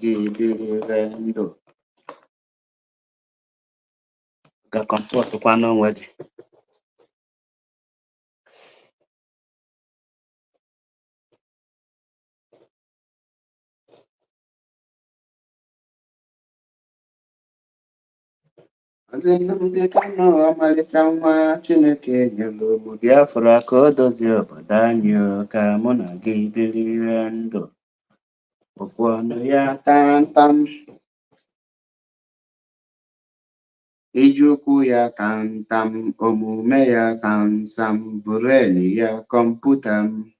ga-ebiriri ndụ ga-kọmpọtụkwa n'onwe gị. Maazị Nnamdi Kanu ọmalịcha nwa Chineke nyere ụmụ Biafra ka o dozie obodo anyị ka mụ na gị biriri ndụ. Okwu ọnụ ya tantam, ije ụkwụ ya tantam, omume ya tamsam, bureni ya kọmputa m.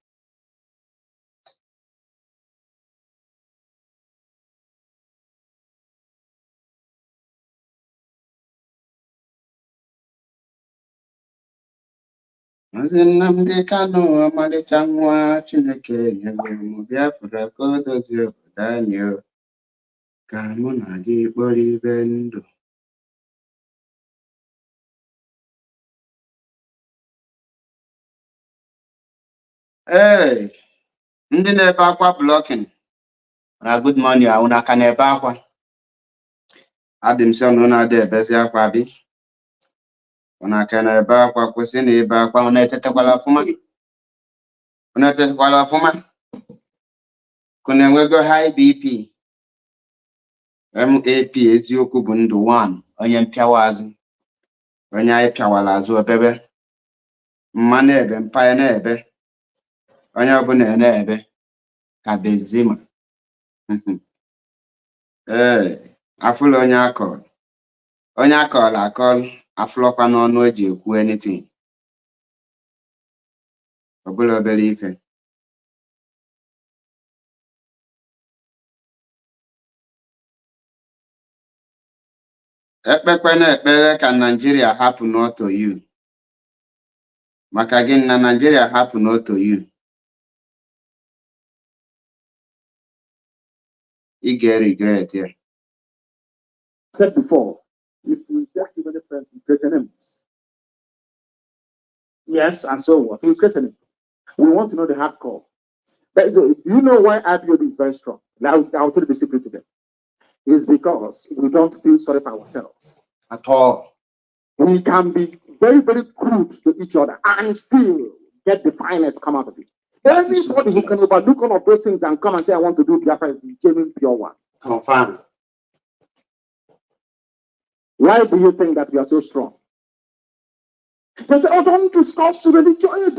Maazị Nnamdi Kanu ọmalịcha nwa Chineke nyere ụmụ Biafra ka o dozie obodo anyị ka mụ na gị kpọrọ ndụ. Ee, ndị na-ebe akwa blọkin na good morning ahụ n'aka na-ebe akwa. Adị m sị ọnụ na-adị ebezi akwa bi. Unu aka na-ebe akwa, kwụsị na ebe akwa. Unu etetekwala ọfụma. Unu etetekwala ọfụma. Unu enwego high BP. MAP eziokwu bụ ndụ 1. Onye mpịawa azụ. Onye anyị pịawala azụ obebe. Mma na-ebe, mpaya na-ebe. Onye ọbụla na-ebe ka Benzema. Ee, afụla onye akọrọ. Onye akọrọ akọrọ afụlọkwa n'ọnụ o ji ekwu anything. Ọ bụla obere ife. Ekpekwe na-ekpere ka Nigeria hapụ n'otu you. Maka gị na Nigeria hapụ n'otu you. You get regret here. Said before, if we deactivate the person, we create enemies. Yes, and so what? We create enemies. We want to know the hardcore. But do you know why IPOB is very strong? Now, I'll tell you the secret to them. It's because we don't feel sorry for ourselves at all. We can be very, very crude to each other and still get the finest come out of it. Anybody who can overlook all of those things and come and say, I want to do Biafra, is the genuine pure one. Confirm. Why do you think that we are so strong? They say, oh, don't discuss religion. You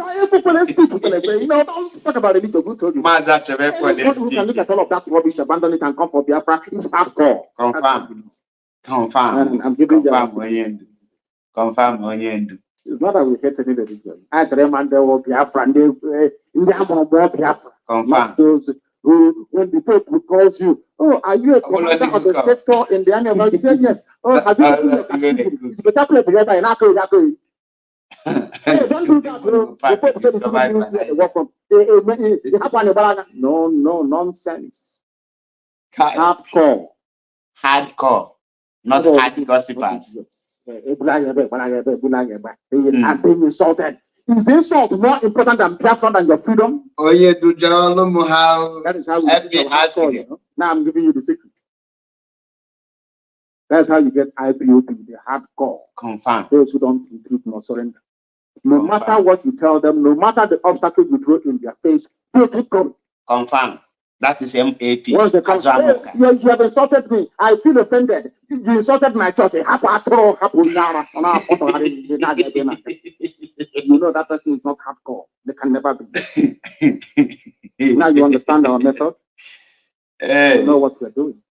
know, don't talk about religion. Who told you? Anybody who can look at all of that rubbish, abandon it, and come for Biafra is hardcore. Confirm. Confirm. And I'm giving you confirm on you. It's not that we hate any religion. I remember there will Biafra and they have more Biafra. Not those who, when the Pope calls you, oh, are you a commander of the sector in the army? You say yes. Oh, have you been your catechism? It's better play together in Akko. Hey, don't do that, bro. The Pope said the work from. No, nonsense. Hardcore. Hardcore. Not hard gossipers. And being insulted. Is the insult more important than Biafra than your freedom? That is how we get hardcore, you know? Now I'm giving you the secret. That's how you get IPOP, the hardcore. Confirm. Those who don't retreat nor surrender. No matter what you tell them, no matter the obstacle you throw in their face, they keep going. Confirm. That is MAP. Once they come, hey, you have insulted me. I feel offended. You insulted my church. You know that person is not hardcore. They can never be. Now you understand our method? Hey. You know what we're doing.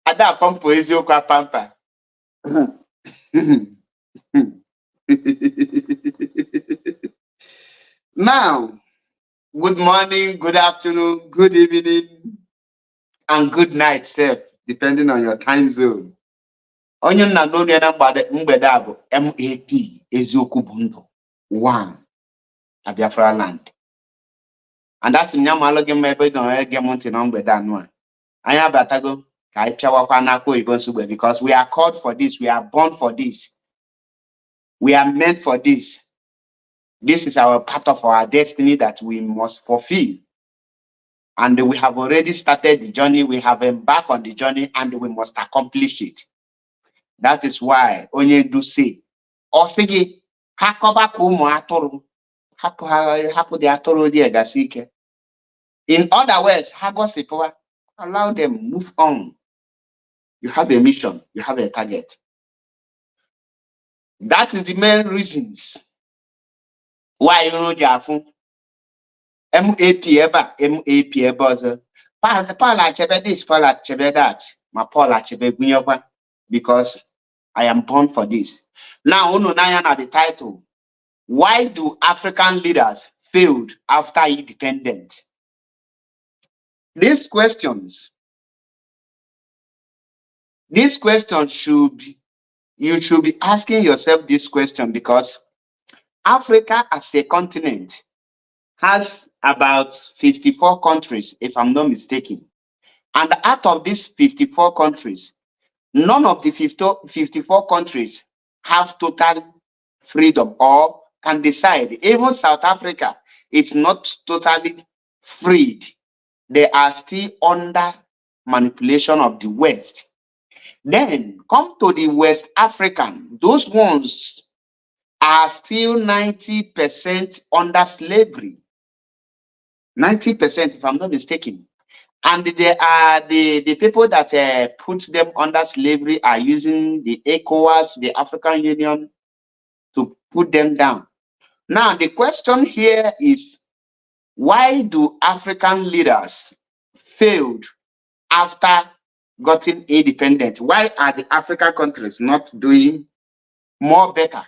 Ada pampo eziokwu pampa. Now, good morning, good afternoon, good evening, and good night, sir, depending on your time zone. Onye nna n'onu na mgbede a bụ MAP eziokwu bụ ndụ 1 na Biafra land. And that's in Yamalogim ebe no ege monti na mgbede anụ a. Anyị abatago ka anyị pịawakwa n'aka oyibo nsogbe because we are called for this, we are born for this. We are meant for this. This is our part of our destiny that we must fulfill. And we have already started the journey. We have embarked on the journey and we must accomplish it. That is why onye ndu say, Osigi, hakoba kumu aturu, hapu the aturu di egasike. In other words, hagosipoa, allow them move on. You have a mission, you have a target. That is the main reasons why you know Jafu. MAP eba, MAP eba. Paul achebe this, Paul achebe that. Ma Paul achebe gunyokwa, because I am born for this. Now, uno naya na the title. Why do African leaders failed after independence? These questions should be, you should be asking yourself this question, because Africa as a continent has about 54 countries, if I'm not mistaken. And out of these 54 countries, none of the 54 countries have total freedom or can decide. Even South Africa is not totally freed. They are still under manipulation of the West. Then come to the West African. Those ones are still 90% under slavery. 90%, if I'm not mistaken. And they are the people that put them under slavery are using the ECOWAS, the African Union, to put them down. Now, the question here is, why do African leaders failed after getting independent? Why are the African countries not doing more better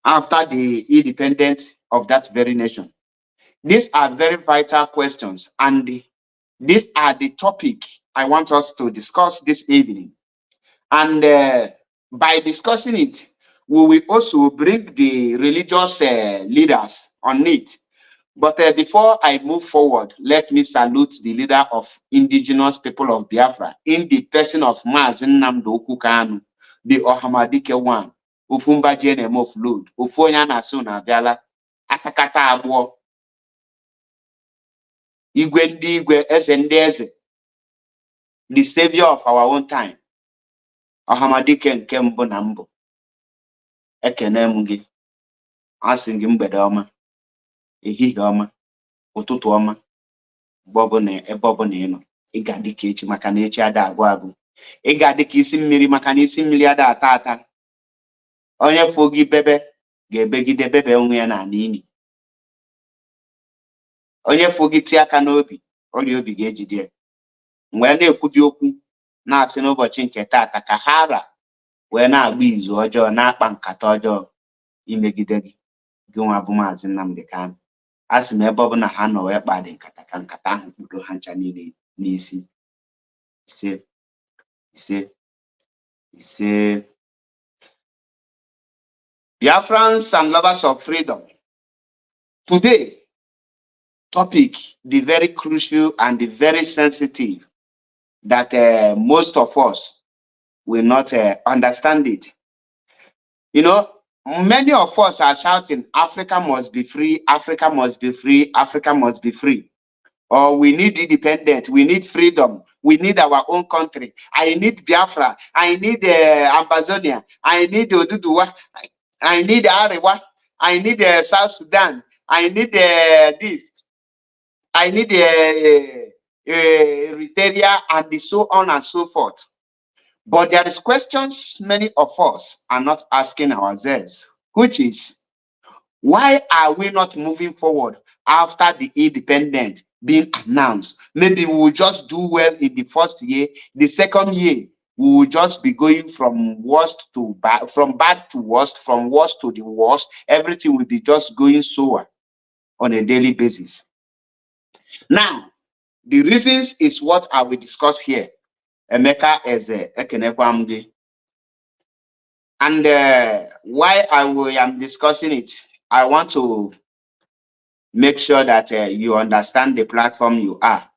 after the independence of that very nation? These are very vital questions, and these are the topic I want us to discuss this evening. And by discussing it, we will also bring the religious leaders on it. But before I move forward, let me salute the leader of indigenous people of Biafra in the person of Mazen Nnamdi Kanu, the Ohamadike one, Ufumba JNM of Lod, Ufoyana Suna Biala, Atakata Abuo, Igwe ndị Igwe, Eze ndị Eze, the savior of our own time, Ohamadike nke mbụ na mbụ. Ekene m gị, asị gị mgbede ọma, ehihie ọma, ụtụtụ ọma, ebe ọbụla ị nọ. Ị ga-adị ka echi maka na echi ada agwụ agwụ. Ị ga-adị ka isi mmiri maka na isi mmiri ada ata ata. Onye fụ gị bebe ga-ebegide bebe onwe ya n'ala ini. Onye fụ gị tie aka n'obi, ọrịa obi ga-ejide ya. Mgbe na-ekwubi okwu na-asị n'ụbọchị nke taata ka ha ara wee na-agba izu ọjọọ, na-akpa nkata ọjọọ imegide gị, gị nwa bụ Maazị Nnamdi Kanu. A sị m ebe ọbụla ha nọ wee kpa dị nkata, ka nkata ahụ kpudo ha ncha niile n'isi. Ise ise ise. Biafrans and lovers of freedom. Today, topic, the very crucial and the very sensitive, that most of us will not understand it. You know, many of us are shouting, Africa must be free, Africa must be free, Africa must be free. Or we need independence, we need freedom, we need our own country. I need Biafra, I need Amazonia, I need Oduduwa, I need Arewa, I need South Sudan, I need this, I need Eritrea, and so on and so forth. But there is questions many of us are not asking ourselves, which is, why are we not moving forward after the independence being announced? Maybe we will just do well in the first year. The second year, we will just be going from worst to bad, from bad to worst, from worst to the worst. Everything will be just going sour on a daily basis. Now, the reasons is what I will discuss here. Emeka Eze Ekenekwamdi. And why I am discussing it, I want to make sure that you understand the platform you are.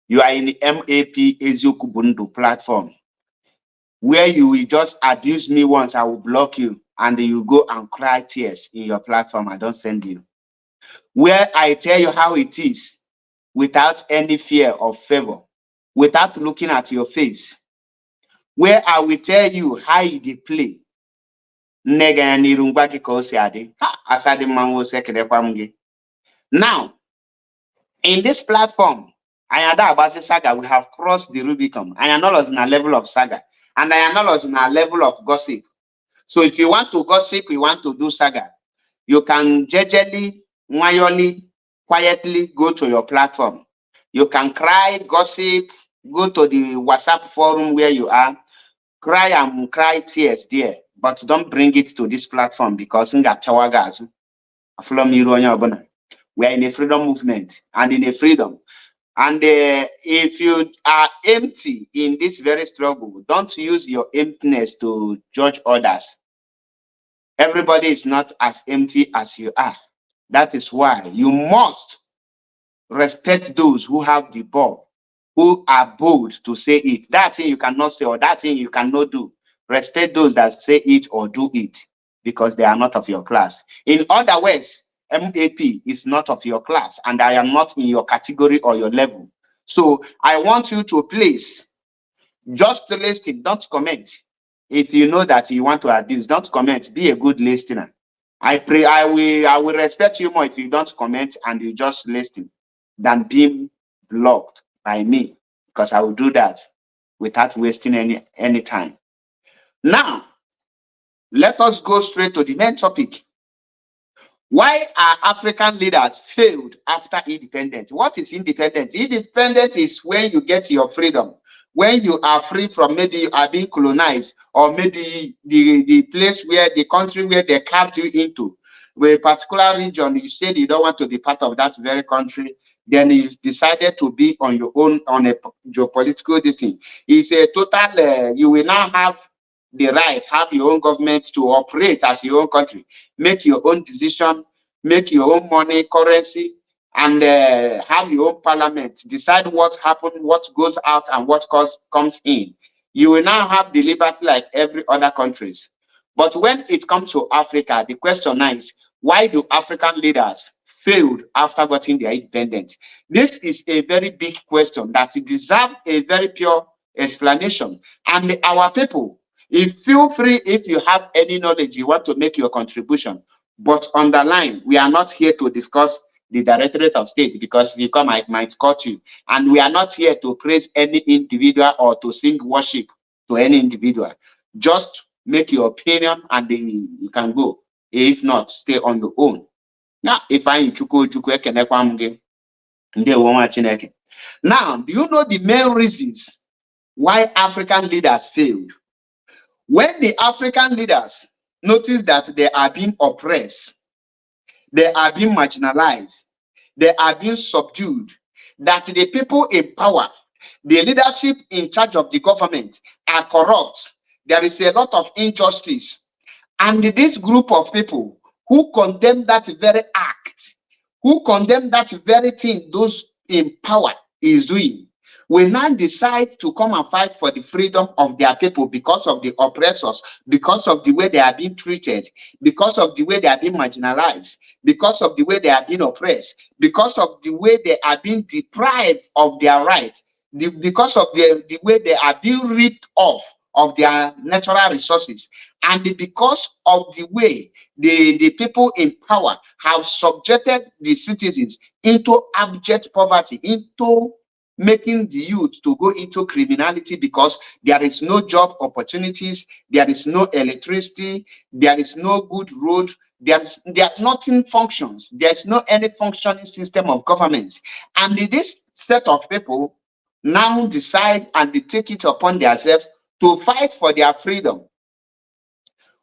You are in the MAP Eziokubundu platform, where you will just abuse me once, I will block you, and you go and cry tears in your platform. I don't send you. Where I tell you how it is, without any fear of favor, without looking at your face, where I will tell you how you dey play. Nne gị anya n'iru ngwa gị ka o si adị. Ha, asadi mmanwụ ose ekelekwa m gị. Now, in this platform, Ayada Abasi Saga, we have crossed the Rubicon. Ayanolo is in a level of saga, and Ayanolo is in a level of gossip. So if you want to gossip, you want to do saga, you can gingerly, quietly go to your platform. You can cry, gossip, go to the WhatsApp forum where you are, cry tears there, but don't bring it to this platform because we are in a freedom movement and in a freedom. And if you are empty in this very struggle, don't use your emptiness to judge others. Everybody is not as empty as you are. That is why you must respect those who have the ball, who are bold to say it. That thing you cannot say or that thing you cannot do. Respect those that say it or do it because they are not of your class. In other words, MAP is not of your class and I am not in your category or your level. So I want you to please just listen, don't comment. If you know that you want to abuse, don't comment. Be a good listener. I pray I will respect you more if you don't comment and you just listen than being blocked by me, because I will do that without wasting any time. Now, let us go straight to the main topic. Why are African leaders failed after independence? What is independent? Independent is when you get your freedom, when you are free from maybe you are being colonized, or maybe the place where the country where they carved you into, where a particular region, you said you don't want to be part of that very country, then you decided to be on your own on a geopolitical distance. It's a total, you will now have the right, have your own government to operate as your own country, make your own decision, make your own money, currency, and have your own parliament, decide what happens, what goes out, and what comes in. You will now have the liberty like every other countries. But when it comes to Africa, the question now is, why do African leaders failed after getting their independence? This is a very big question that deserves a very pure explanation. And our people, feel free if you have any knowledge, you want to make your contribution. But underline, we are not here to discuss the Directorate of State because if you come, I might cut you. And we are not here to praise any individual or to sing worship to any individual. Just make your opinion and then you can go. If not, stay on your own. Now, if I now, do you know the main reasons why African leaders failed? When the African leaders notice that they are being oppressed, they are being marginalized, they are being subdued, that the people in power, the leadership in charge of the government are corrupt, there is a lot of injustice, and this group of people who condemn that very act, who condemn that very thing those in power is doing, will now decide to come and fight for the freedom of their people because of the oppressors, because of the way they are being treated, because of the way they are being marginalized, because of the way they are being oppressed, because of the way they are being deprived of their rights, because of the way they are being ripped off of their natural resources, and because of the way the people in power have subjected the citizens into abject poverty, into making the youth to go into criminality because there is no job opportunities, there is no electricity, there is no good road, there nothing functions, there's no any functioning system of government. And this set of people now decide and they take it upon themselves to fight for their freedom.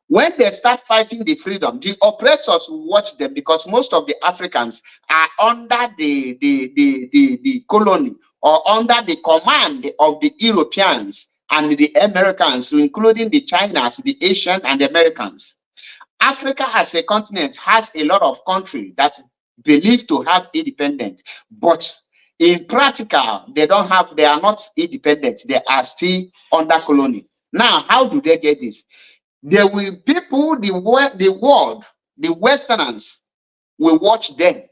When they start fighting the freedom, the oppressors will watch them because most of the Africans are under the colony or under the command of the Europeans and the Americans, including the Chinas, the Asians, and the Americans. Africa as a continent has a lot of countries that believe to have independence, but in practical, they are not independent. They are still under colony. Now, how do they get this? There will people, the world, the Westerners will watch them.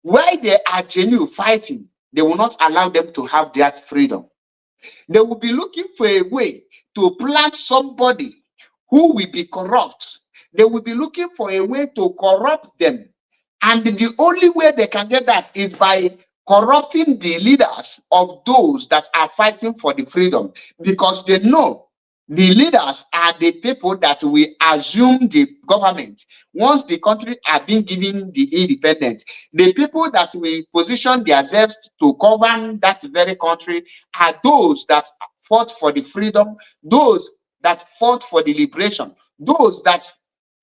Why they are genuine fighting, they will not allow them to have that freedom. They will be looking for a way to plant somebody who will be corrupt. They will be looking for a way to corrupt them. And the only way they can get that is by corrupting the leaders of those that are fighting for the freedom, because they know the leaders are the people that will assume the government once the country are being given the independence. The people that will position themselves to govern that very country are those that fought for the freedom, those that fought for the liberation, those that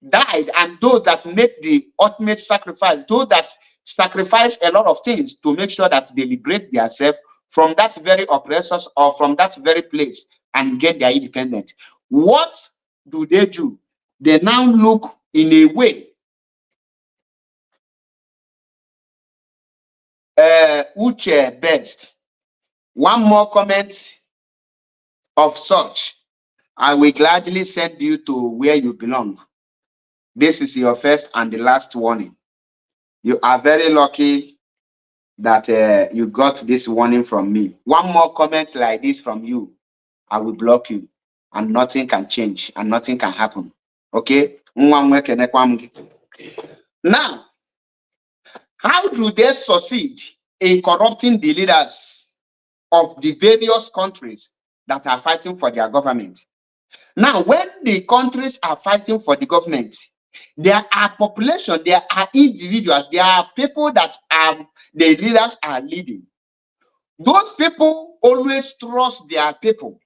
died, and those that make the ultimate sacrifice, those that sacrifice a lot of things to make sure that they liberate themselves from that very oppressors or from that very place and get their independence. What do? They now look in a way Uche best. One more comment of such, I will gladly send you to where you belong. This is your first and the last warning. You are very lucky that you got this warning from me. One more comment like this from you, I will block you, and nothing can change and nothing can happen. Okay? Now, how do they succeed in corrupting the leaders of the various countries that are fighting for their government? Now, when the countries are fighting for the government, there are population, there are individuals, there are people that the leaders are leading. Those people always trust their people.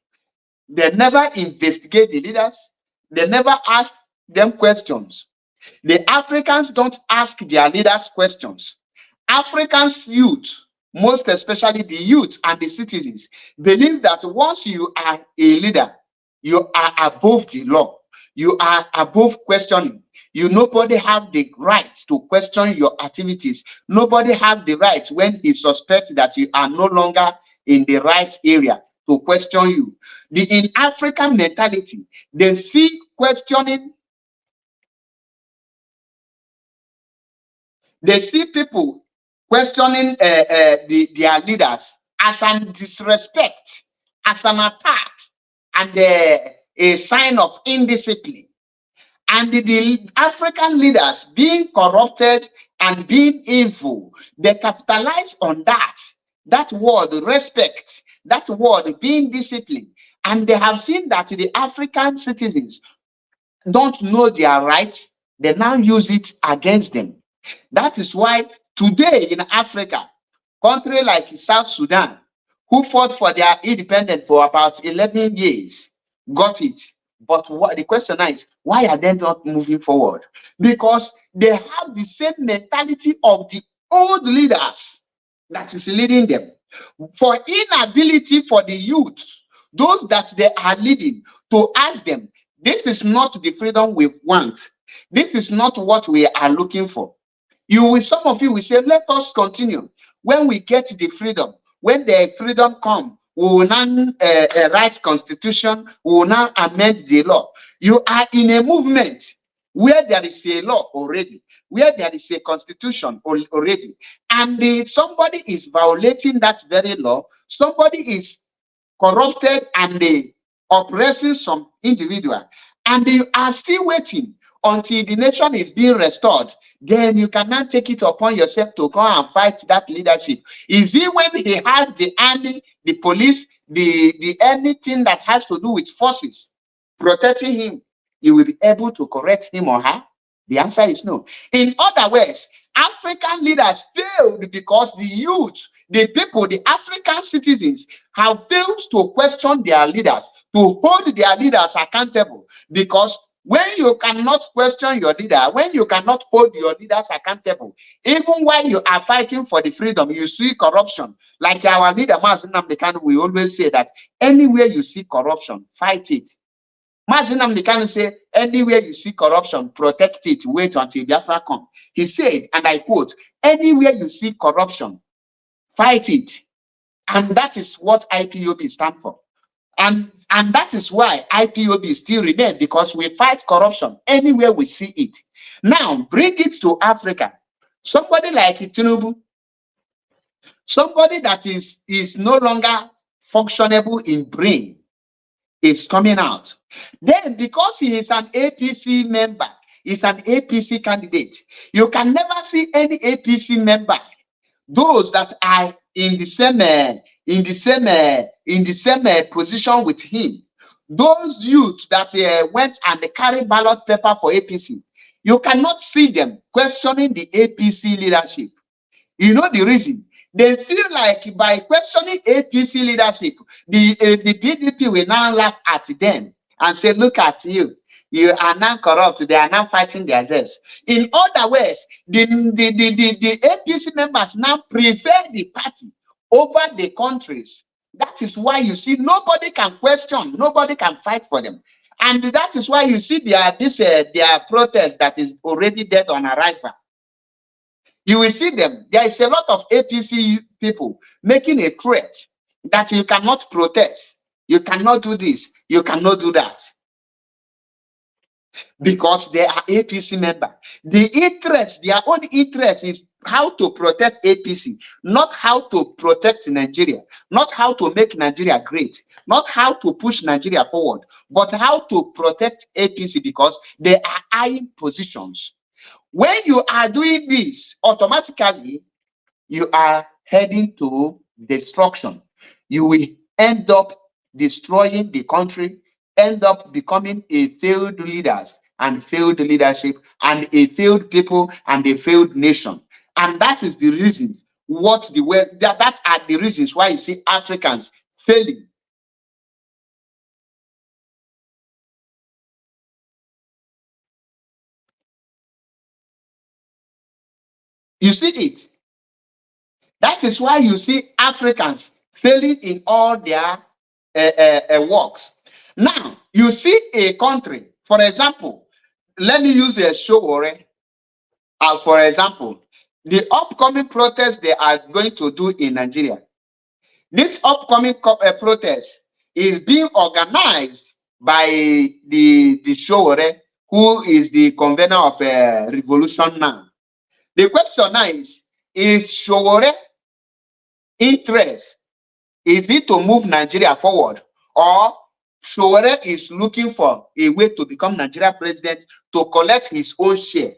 They never investigate the leaders. They never ask them questions. The Africans don't ask their leaders questions. Africans youth, most especially the youth and the citizens, believe that once you are a leader, you are above the law. You are above questioning. Nobody have the right to question your activities. Nobody have the right when he suspects that you are no longer in the right area to question you. In African mentality, they see questioning. They see people questioning their leaders as an disrespect, as an attack, and a sign of indiscipline. And the African leaders being corrupted and being evil, they capitalize on that word respect, that word being disciplined. And they have seen that the African citizens don't know their rights. They now use it against them. That is why today in Africa, country like South Sudan, who fought for their independence for about 11 years, got it. But what the question is, why are they not moving forward? Because they have the same mentality of the old leaders that is leading them. For inability for the youth, those that they are leading, to ask them, this is not the freedom we want. This is not what we are looking for. Some of you will say, let us continue. When we get the freedom, when the freedom comes, we will now write constitution, we will now amend the law. You are in a movement where there is a law already, where there is a constitution already, and somebody is violating that very law. Somebody is corrupted and oppressing some individual, and you are still waiting until the nation is being restored. Then you cannot take it upon yourself to go and fight that leadership. Is it when he has the army, the police, the anything that has to do with forces protecting him, you will be able to correct him or her? The answer is no. In other words, African leaders failed because the youth, the people, the African citizens have failed to question their leaders, to hold their leaders accountable. Because when you cannot question your leader, when you cannot hold your leaders accountable, even while you are fighting for the freedom, you see corruption. Like our leader, Mazi Nnamdi Kanu, we always say that anywhere you see corruption, fight it. Mazi Nnamdi Kanu say, anywhere you see corruption, protect it, wait until Biafra comes. He said, and I quote, anywhere you see corruption, fight it. And that is what IPOB stands for. And that is why IPOB still remain, because we fight corruption anywhere we see it. Now, bring it to Africa. Somebody like Tinubu, Somebody that is no longer functionable in brain is coming out. Then, because he is an APC member, is an APC candidate, you can never see any APC member, those that are in the same position with him, those youth that went and carried ballot paper for APC, you cannot see them questioning the APC leadership. You know the reason? They feel like by questioning APC leadership, the PDP will now laugh at them and say, look at you. You are now corrupt. They are now fighting themselves. In other words, the APC members now prefer the party over the countries. That is why you see nobody can question, nobody can fight for them. And that is why you see their protest that is already dead on arrival. You will see them. There is a lot of APC people making a threat that you cannot protest. You cannot do this. You cannot do that. Because they are APC member. The interest, their own interest is how to protect APC, not how to protect Nigeria, not how to make Nigeria great, not how to push Nigeria forward, but how to protect APC because they are eyeing positions. When you are doing this, automatically, you are heading to destruction. You will end up destroying the country, end up becoming a failed leaders and failed leadership and a failed people and a failed nation. And that is the reasons that are the reasons why you see Africans failing. You see it. That is why you see Africans failing in all their works. Now, you see a country, for example, let me use a Showore. For example, the upcoming protest they are going to do in Nigeria. This upcoming protest is being organized by the Showore, who is the convener of Revolution Now. The question now is Showore interest, is it to move Nigeria forward, or Showore is looking for a way to become Nigeria president to collect his own share?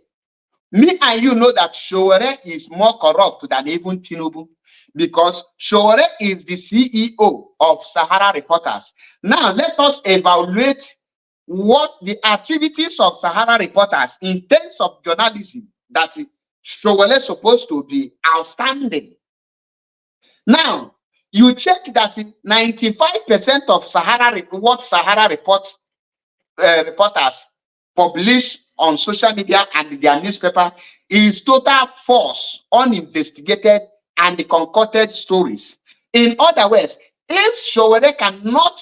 Me and you know that Showore is more corrupt than even Tinubu, because Showore is the CEO of Sahara Reporters. Now let us evaluate what the activities of Sahara Reporters in terms of journalism that Showore is supposed to be outstanding. Now, you check that 95% of what Sahara reporters publish on social media and their newspaper is total false, uninvestigated, and concocted stories. In other words, if Showore cannot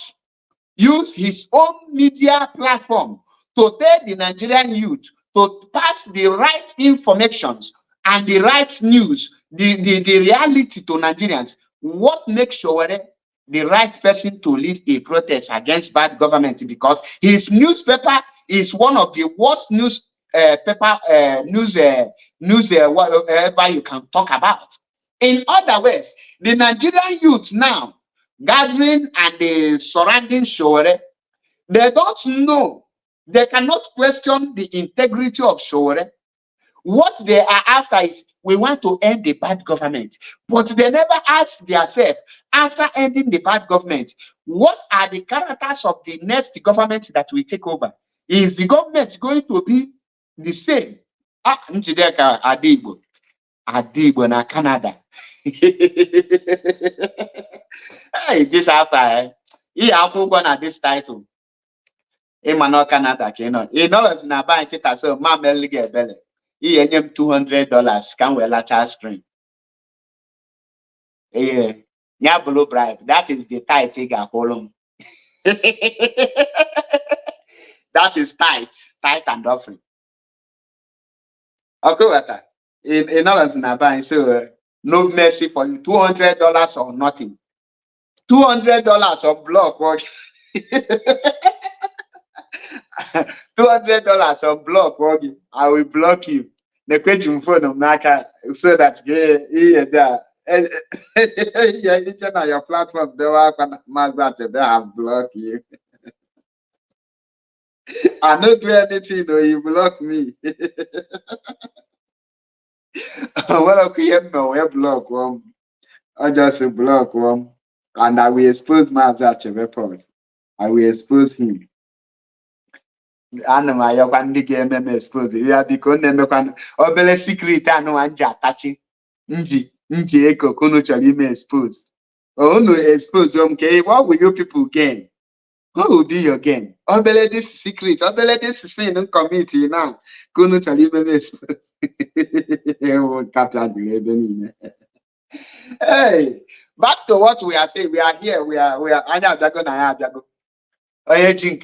use his own media platform to tell the Nigerian youth to pass the right information and the right news, the reality to Nigerians, what makes Showore the right person to lead a protest against bad government? Because his newspaper is one of the worst news whatever you can talk about. In other words, the Nigerian youth now gathering and surrounding Showore, they don't know, they cannot question the integrity of Showore. What they are after is, we want to end the bad government. But they never ask themselves, after ending the bad government, what are the characters of the next government that will take over? Is the government going to be the same? Njideka Adigbo na Canada. Hey, this after he akwụkwọ na this title. Ịma Canada ka ị nọ. Ị nọrọzi na bank kita, so ma meli gị ebele. He enye m $200 can we lacha string. Yeah, blue bribe. That is the tight he got hold. That is tight and offering. Okay, what? In others in a bank, so no mercy for you. $200 or nothing. $200 of block work. $200 of block working. I will block you. The question phone of Naka so that Yeah, you on your platform, they have blocked you. I don't do anything, though, you block me. Well, okay, no, we block one. I just block one. And I will expose my report. I will expose him. Ana m ayọkwa ndị ga-eme m expose ya biko na-emekwa obere secret anụ nji atachi nji eko ka unu chọrọ ime expose. Unu expose m ka what will you people gain? What will be your gain? Obere this secret, obere this sin committee now ka unu chọrọ ime m expose. Ewu kapịa dịrị ebe niile. Hey, back to what we are saying. We are here. We are anya abịago na ya abịago.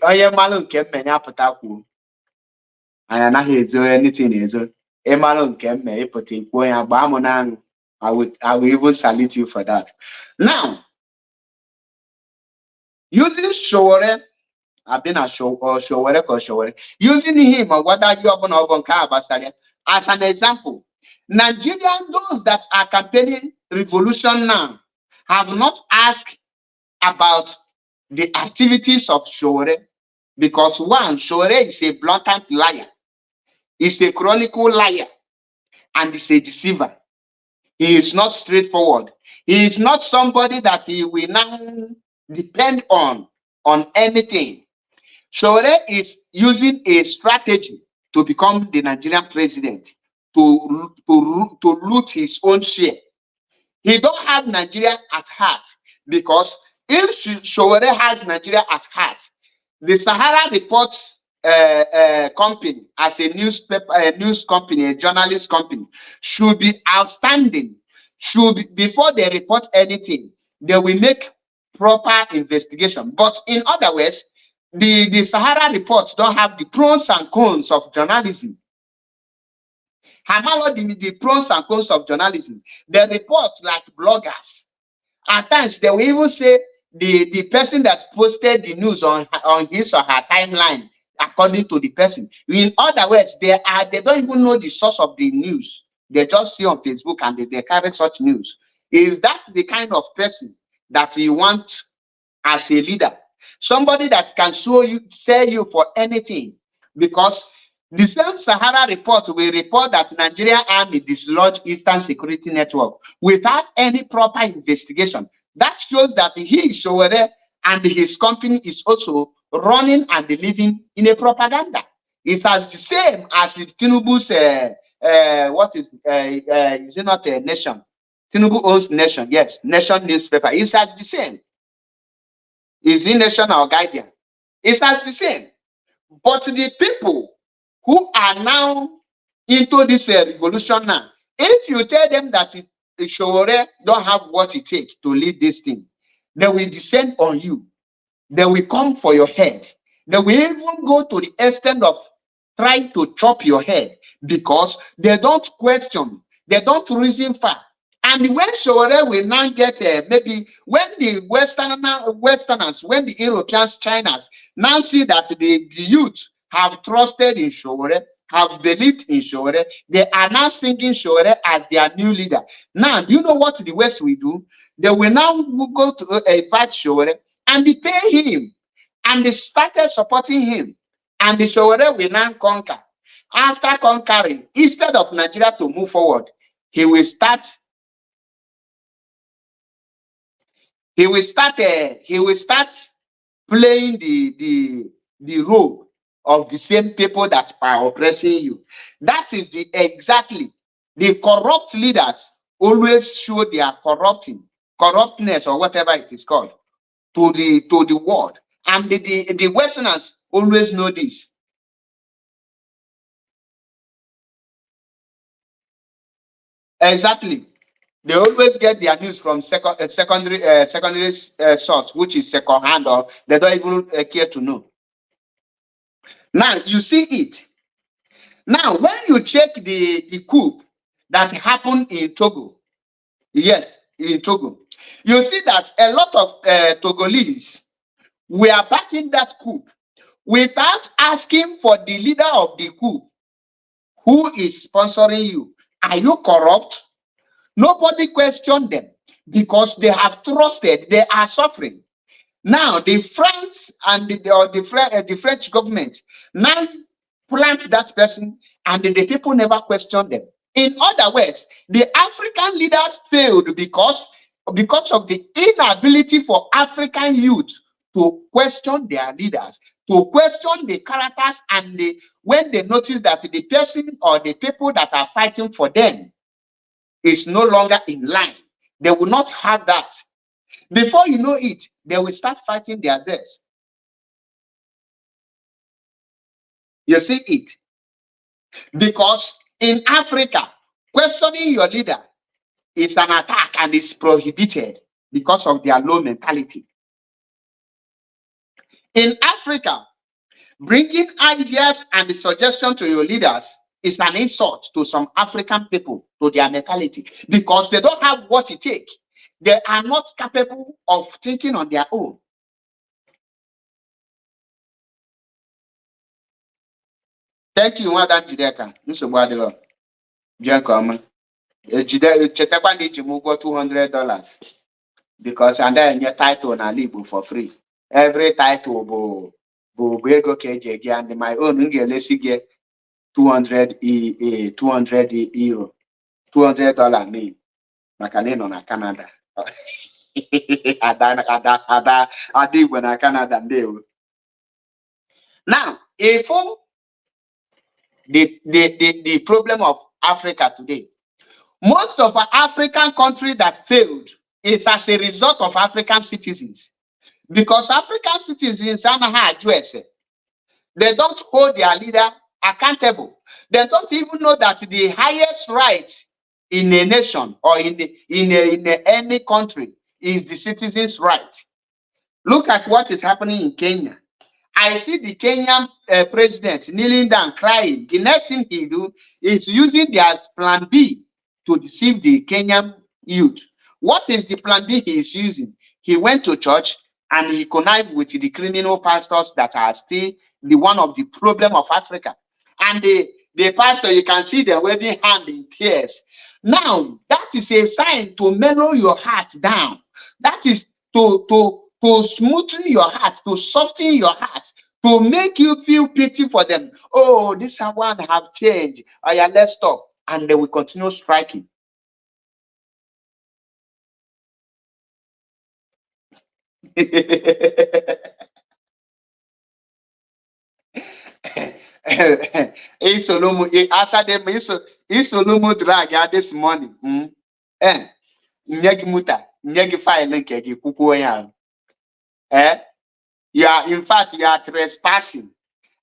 Onye mmalụ nke mmenya apụta kwuo. Anyị anaghị ezo anything ezo. Ịmalụ nke mme ịpụta ikwuo ya gbaa m n'anụ. I will even salute you for that. Now, using Showore, I've been a Showore, using him or whether you are as an example, Nigerian, those that are campaigning revolution now, have not asked about the activities of Showore, because one, Showore is a blatant liar, is a chronicle liar, and is a deceiver. He is not straightforward. He is not somebody that he will now depend on anything. Showore is using a strategy to become the Nigerian president, to loot his own share. He don't have Nigeria at heart, because if Showore has Nigeria at heart, the Sahara Reports company, as a newspaper, a news company, a journalist company, should be outstanding. Before they report anything, they will make proper investigation. But in other words, the Sahara Reports don't have the pros and cons of journalism. Hamalo the pros and cons of journalism. They report like bloggers. At times, they will even say the person that posted the news on his or her timeline, according to the person. In other words, they don't even know the source of the news. They just see on Facebook and they carry such news. Is that the kind of person that you want as a leader? Somebody that can sell you for anything? Because the same Sahara report will report that Nigerian army dislodged Eastern Security Network without any proper investigation. That shows that he is Showore and his company is also running and living in a propaganda. It's as the same as Tinubu's what is it not a Nation? Tinubu owns Nation, yes, Nation newspaper. It's as the same. Is it Nation or Guardian? It's as the same. But the people who are now into this revolution now, if you tell them that Showore don't have what it takes to lead this thing, they will descend on you. They will come for your head. They will even go to the extent of trying to chop your head, because they don't question, they don't reason far. And when Showore will now get maybe when the Westerners, when the Europeans, Chinese now see that the youth have trusted in Showore, have believed in Showore, they are now singing Showore as their new leader. Now, do you know what the West will do? They will now go to invite Showore and they pay him, and they started supporting him, and the Showore will now conquer. After conquering, instead of Nigeria to move forward, he will start playing the role of the same people that are oppressing you. That is exactly the corrupt leaders always show their corruptness or whatever it is called to the world, and the Westerners always know this. Exactly. They always get their news from secondary source, which is second hand, or they don't even care to know. Now you see it. Now, when you check the coup that happened in Togo, yes, in Togo, you see that a lot of Togolese were backing that coup without asking for the leader of the coup. Who is sponsoring you? Are you corrupt? Nobody questioned them because they have trusted. They are suffering. Now the France and the French government now plant that person, and the people never questioned them. In other words, the African leaders failed because of the inability for African youth to question their leaders, to question the characters, and when they notice that the person or the people that are fighting for them is no longer in line, they will not have that. Before you know it, they will start fighting themselves. You see it? Because in Africa, questioning your leader is an attack and is prohibited because of their low mentality. In Africa, bringing ideas and the suggestion to your leaders is an insult to some African people, to their mentality, because they don't have what it takes. They are not capable of thinking on their own. Thank you, Madam Jideka. Chetakwa na iji m ụgwọ $200 because and then your title na Igbo for free. Every title bụ ego ka eji ege, and my own m ga-elesi gị $200 $200 name maka na ị nọ na Canada. Ada Igbo na Canada, ndewo. Now, if the problem of Africa today, most of our African countries that failed is as a result of African citizens, because African citizens are not addressed. They don't hold their leader accountable. They don't even know that the highest right in a nation or in any country is the citizens' right. Look at what is happening in Kenya. I see the Kenyan president kneeling down crying. The next thing he do is using their plan B to deceive the Kenyan youth. What is the plan B he is using? He went to church and he connived with the criminal pastors that are still the one of the problem of Africa. And the pastor, you can see them waving hand in tears. Now, that is a sign to mellow your heart down. That is to smoothen your heart, to soften your heart, to make you feel pity for them. Oh, this one have changed. Oh, yeah, let's stop. And they will continue striking. Isolomu drag ya this morning. Nyegi muta, nyegi file nke gị kwukwo ya. You are, in fact, you are trespassing,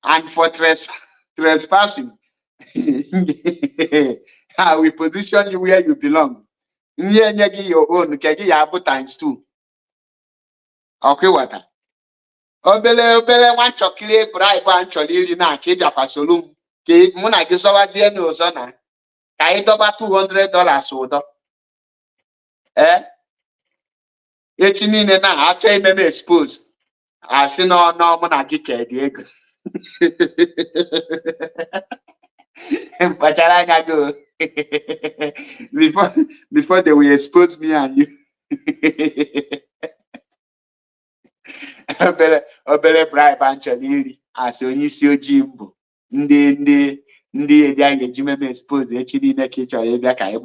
and for trespassing, I will position you where you belong. Nyegi your own, kegi ya abu ×2. Okay, what? Obele one chocolate bribe and cholili na kebia pasolum. Ke muna gizowazie n'ụzọ na ka anyị dọba $200 ụdọ. Echi niile na achọ ime m expose. Asị na mụ na gị ka dị ego. Kpachara anya go. Before they will expose me and you. Obere bribe anchọrọ iri asị onye isi ojii mbụ ndị eji anyị eji meme expose echi niile ka ị chọrọ ịbịa ka anyị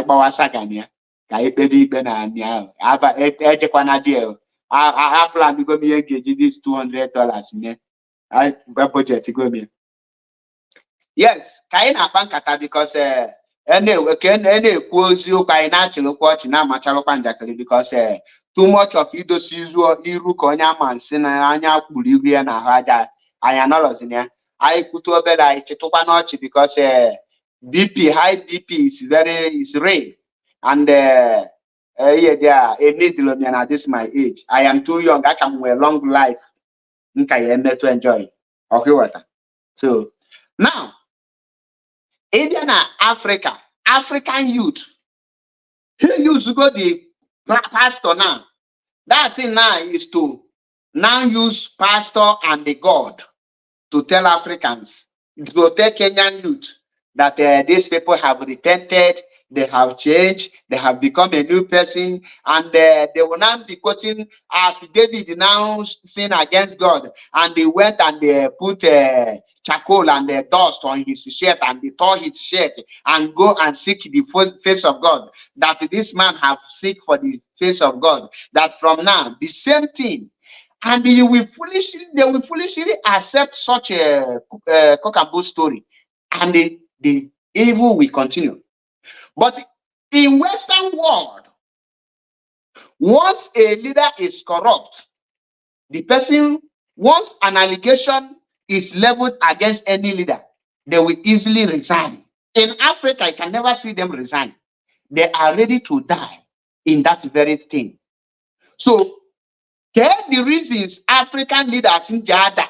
gbawa sagan ya ka anyị kpebe ikpe na anyị ahụ ejekwana dị plan go m ihe ga-eji this $200 nye budget go m. Yes, ka anyị na-akpa nkata because na-ekwu oziokwu anyị na-achịrịkwa ọchị na-amacharụkwa njakịrị because too much of idosi iru ka onye ama nsị na anya kpuru ihu ya n'ahụ aja anyị anọrọzi ya. Anyị kwute obere anyị chịtụkwa n'ọchị because high BP is rare, and needle at this my age. I am too young. I can wear long life. To enjoy. Okay, what? So now, even African youth, he used to go the pastor now. That thing now is to now use pastor and the God to tell Africans, to tell Kenyan youth that these people have repented, they have changed, they have become a new person, and they will now be quoting as David now sinned against God, and they went and they put charcoal and dust on his shirt, and they tore his shirt and go and seek the face of God, that this man have seek for the face of God, that from now the same thing. And they will foolishly accept such a cock and bull story, and the evil will continue. But in Western world, once a leader is corrupt, the person, once an allegation is leveled against any leader, they will easily resign. In Africa, you can never see them resign. They are ready to die in that very thing. So, the reasons African leaders in Jada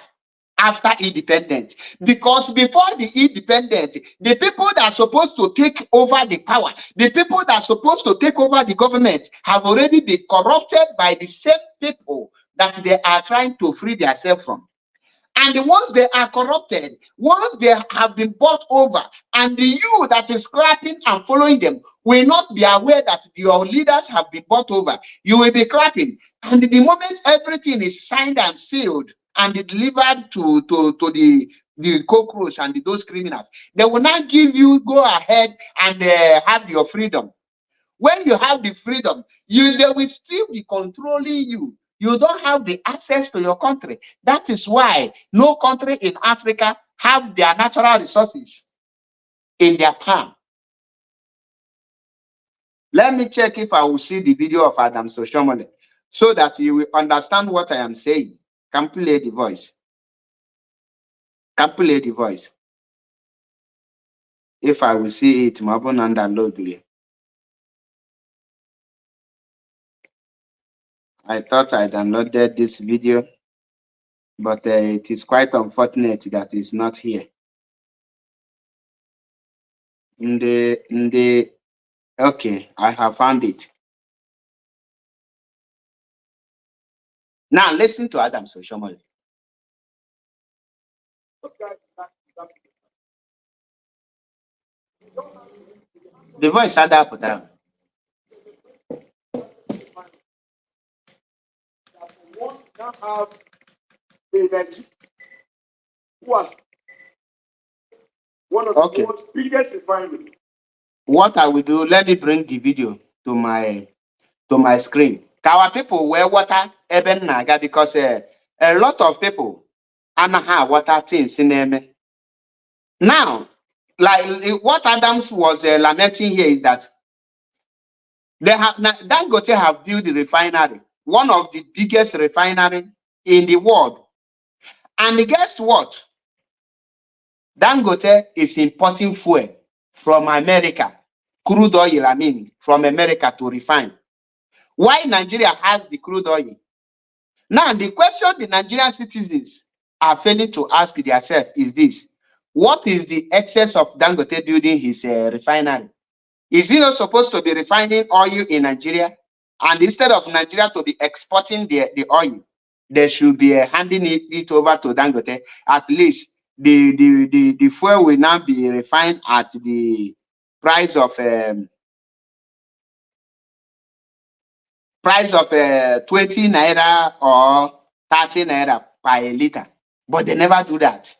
after independence, because before the independence, the people that are supposed to take over the power, the people that are supposed to take over the government have already been corrupted by the same people that they are trying to free themselves from. And once they are corrupted, once they have been bought over, and you that is clapping and following them will not be aware that your leaders have been bought over, you will be clapping. And the moment everything is signed and sealed and delivered to the cockroach and those criminals, they will not give you go ahead and have your freedom. When you have the freedom, they will still be controlling you. You don't have the access to your country. That is why no country in Africa have their natural resources in their palm. Let me check if I will see the video of Adam Soshomole so that you will understand what I am saying. Can play the voice. Can play the voice. If I will see it, Mabon and download. I thought I downloaded this video, but it is quite unfortunate that it's not here. Okay, I have found it. Now listen to Adam Soshomole. The voice had up down. Now have energy. Who was one of the world's biggest refineries. What I will do, let me bring the video to my screen. Our people wear water even naga because a lot of people have water things in them. Now, like what Adams was lamenting here is that Dangote have built the refinery, one of the biggest refinery in the world. And guess what? Dangote is importing fuel from America, crude oil, from America to refine. Why Nigeria has the crude oil? Now, the question the Nigerian citizens are failing to ask themselves is this: what is the excess of Dangote building his refinery? Is he not supposed to be refining oil in Nigeria? And instead of Nigeria to be exporting the oil, they should be handing it over to Dangote. At least the fuel will now be refined at the price of 20 naira or 30 naira per liter. But they never do that.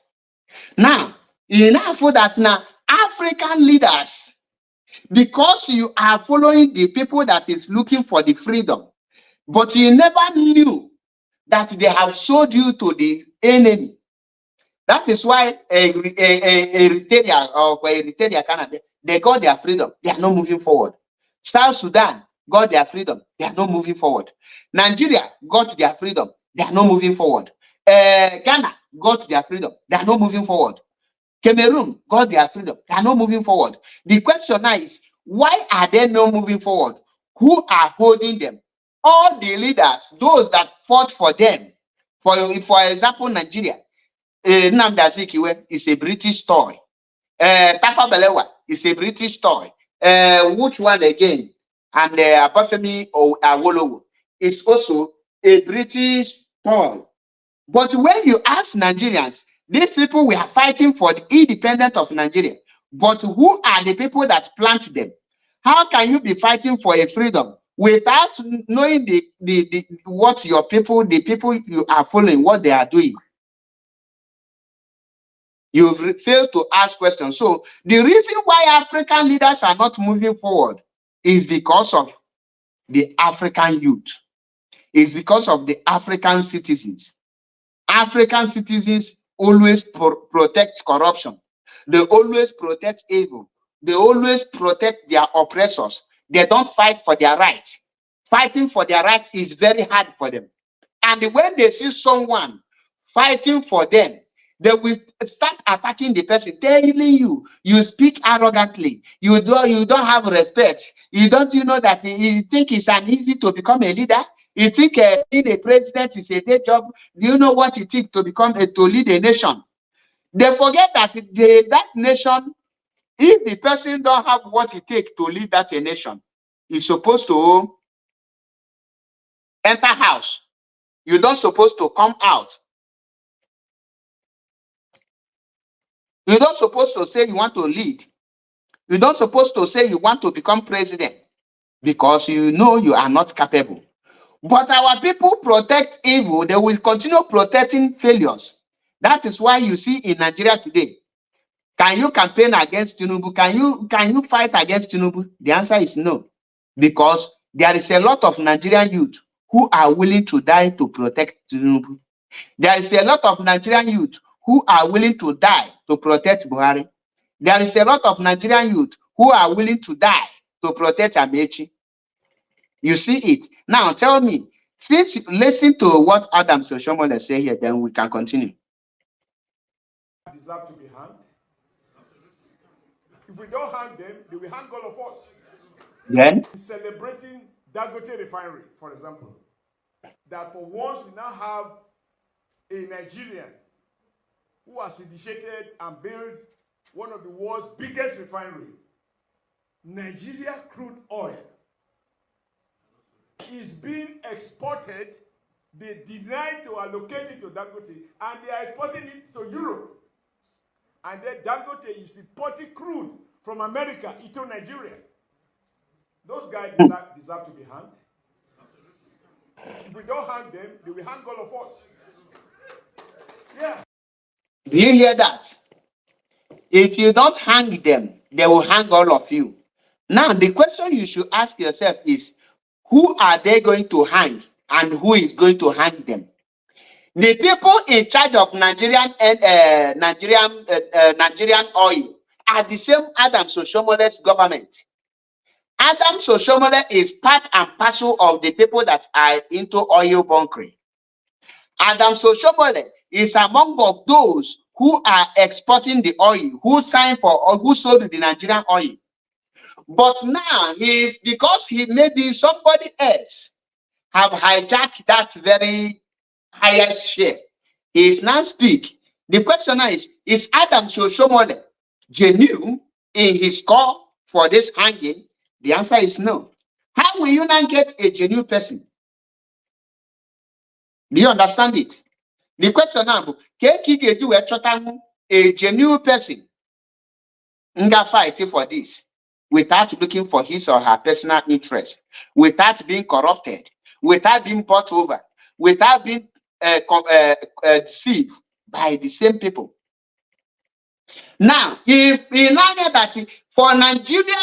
Now, enough for that now, African leaders, because you are following the people that is looking for the freedom, but you never knew that they have sold you to the enemy. That is why Eritrea Canada, they got their freedom. They are not moving forward. South Sudan got their freedom. They are not moving forward. Nigeria got their freedom. They are not moving forward. Ghana got their freedom. They are not moving forward. Cameroon got their freedom. They are not moving forward. The question now is, why are they not moving forward? Who are holding them? All the leaders, those that fought for them. For example, Nigeria. Nnamdi Azikiwe is a British toy. Tafa Balewa is a British toy. Which one again? And Abafemi Awolowo is also a British toy. But when you ask Nigerians, these people we are fighting for the independence of Nigeria. But who are the people that plant them? How can you be fighting for a freedom without knowing what your people, the people you are following, what they are doing? You've failed to ask questions. So the reason why African leaders are not moving forward is because of the African youth. It's because of the African citizens. African citizens always protect corruption. They always protect evil. They always protect their oppressors. They don't fight for their right. Fighting for their right is very hard for them. And when they see someone fighting for them, they will start attacking the person, telling you speak arrogantly, you don't have respect, you know that you think it's an easy to become a leader, you think being a president is a day job, do you know what it takes to lead a nation? They forget that that nation, if the person don't have what it takes to lead that a nation, is supposed to enter house. You don't supposed to come out. You don't supposed to say you want to lead. You don't supposed to say you want to become president because you know you are not capable. But our people protect evil. They will continue protecting failures. That is why you see in Nigeria today, can you campaign against Tinubu? Can you fight against Tinubu? The answer is no. Because there is a lot of Nigerian youth who are willing to die to protect Tinubu. There is a lot of Nigerian youth who are willing to die to protect Buhari. There is a lot of Nigerian youth who are willing to die to protect Amechi. You see it. Now tell me, since you listen to what Adam Soshomole say here, then we can continue. Deserve to be hanged. If we don't hang them, they will hang all of us. Then Celebrating Dangote refinery, for example, that for once we now have a Nigerian who has initiated and built one of the world's biggest refinery. Nigeria crude oil is being exported. They deny to allocate it to Dangote, and they are exporting it to Europe. And then Dangote is importing crude from America into Nigeria. Those guys deserve to be hanged. If we don't hang them, they will hang all of us. Yeah. Do you hear that? If you don't hang them, they will hang all of you. Now, the question you should ask yourself is, who are they going to hang and who is going to hang them? The people in charge of Nigerian oil are the same Adam Soshomole's government. Adam Soshomole is part and parcel of the people that are into oil bunkering. Adam Soshomole is among of those who are exporting the oil, who signed for or who sold the Nigerian oil. But now because maybe somebody else have hijacked that very highest share. He is now speak. The question is Adam Soshomole genuine in his call for this hanging? The answer is no. How will you now get a genuine person? Do you understand it? The question now, a genuine person nga fighting for this without looking for his or her personal interest, without being corrupted, without being bought over, without being deceived by the same people. Now, if we know that for Nigeria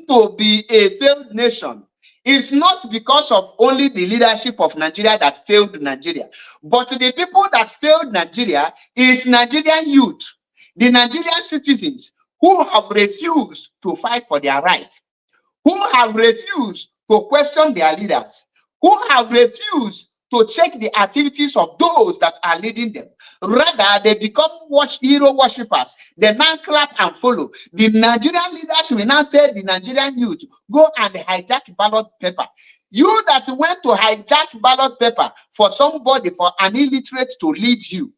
to be a failed nation, it's not because of only the leadership of Nigeria that failed Nigeria, but the people that failed Nigeria is Nigerian youth, the Nigerian citizens who have refused to fight for their right, who have refused to question their leaders, who have refused to check the activities of those that are leading them. Rather, they become hero worshippers. They now clap and follow. The Nigerian leaders will now tell the Nigerian youth, go and hijack ballot paper. You that went to hijack ballot paper for somebody, for an illiterate to lead you,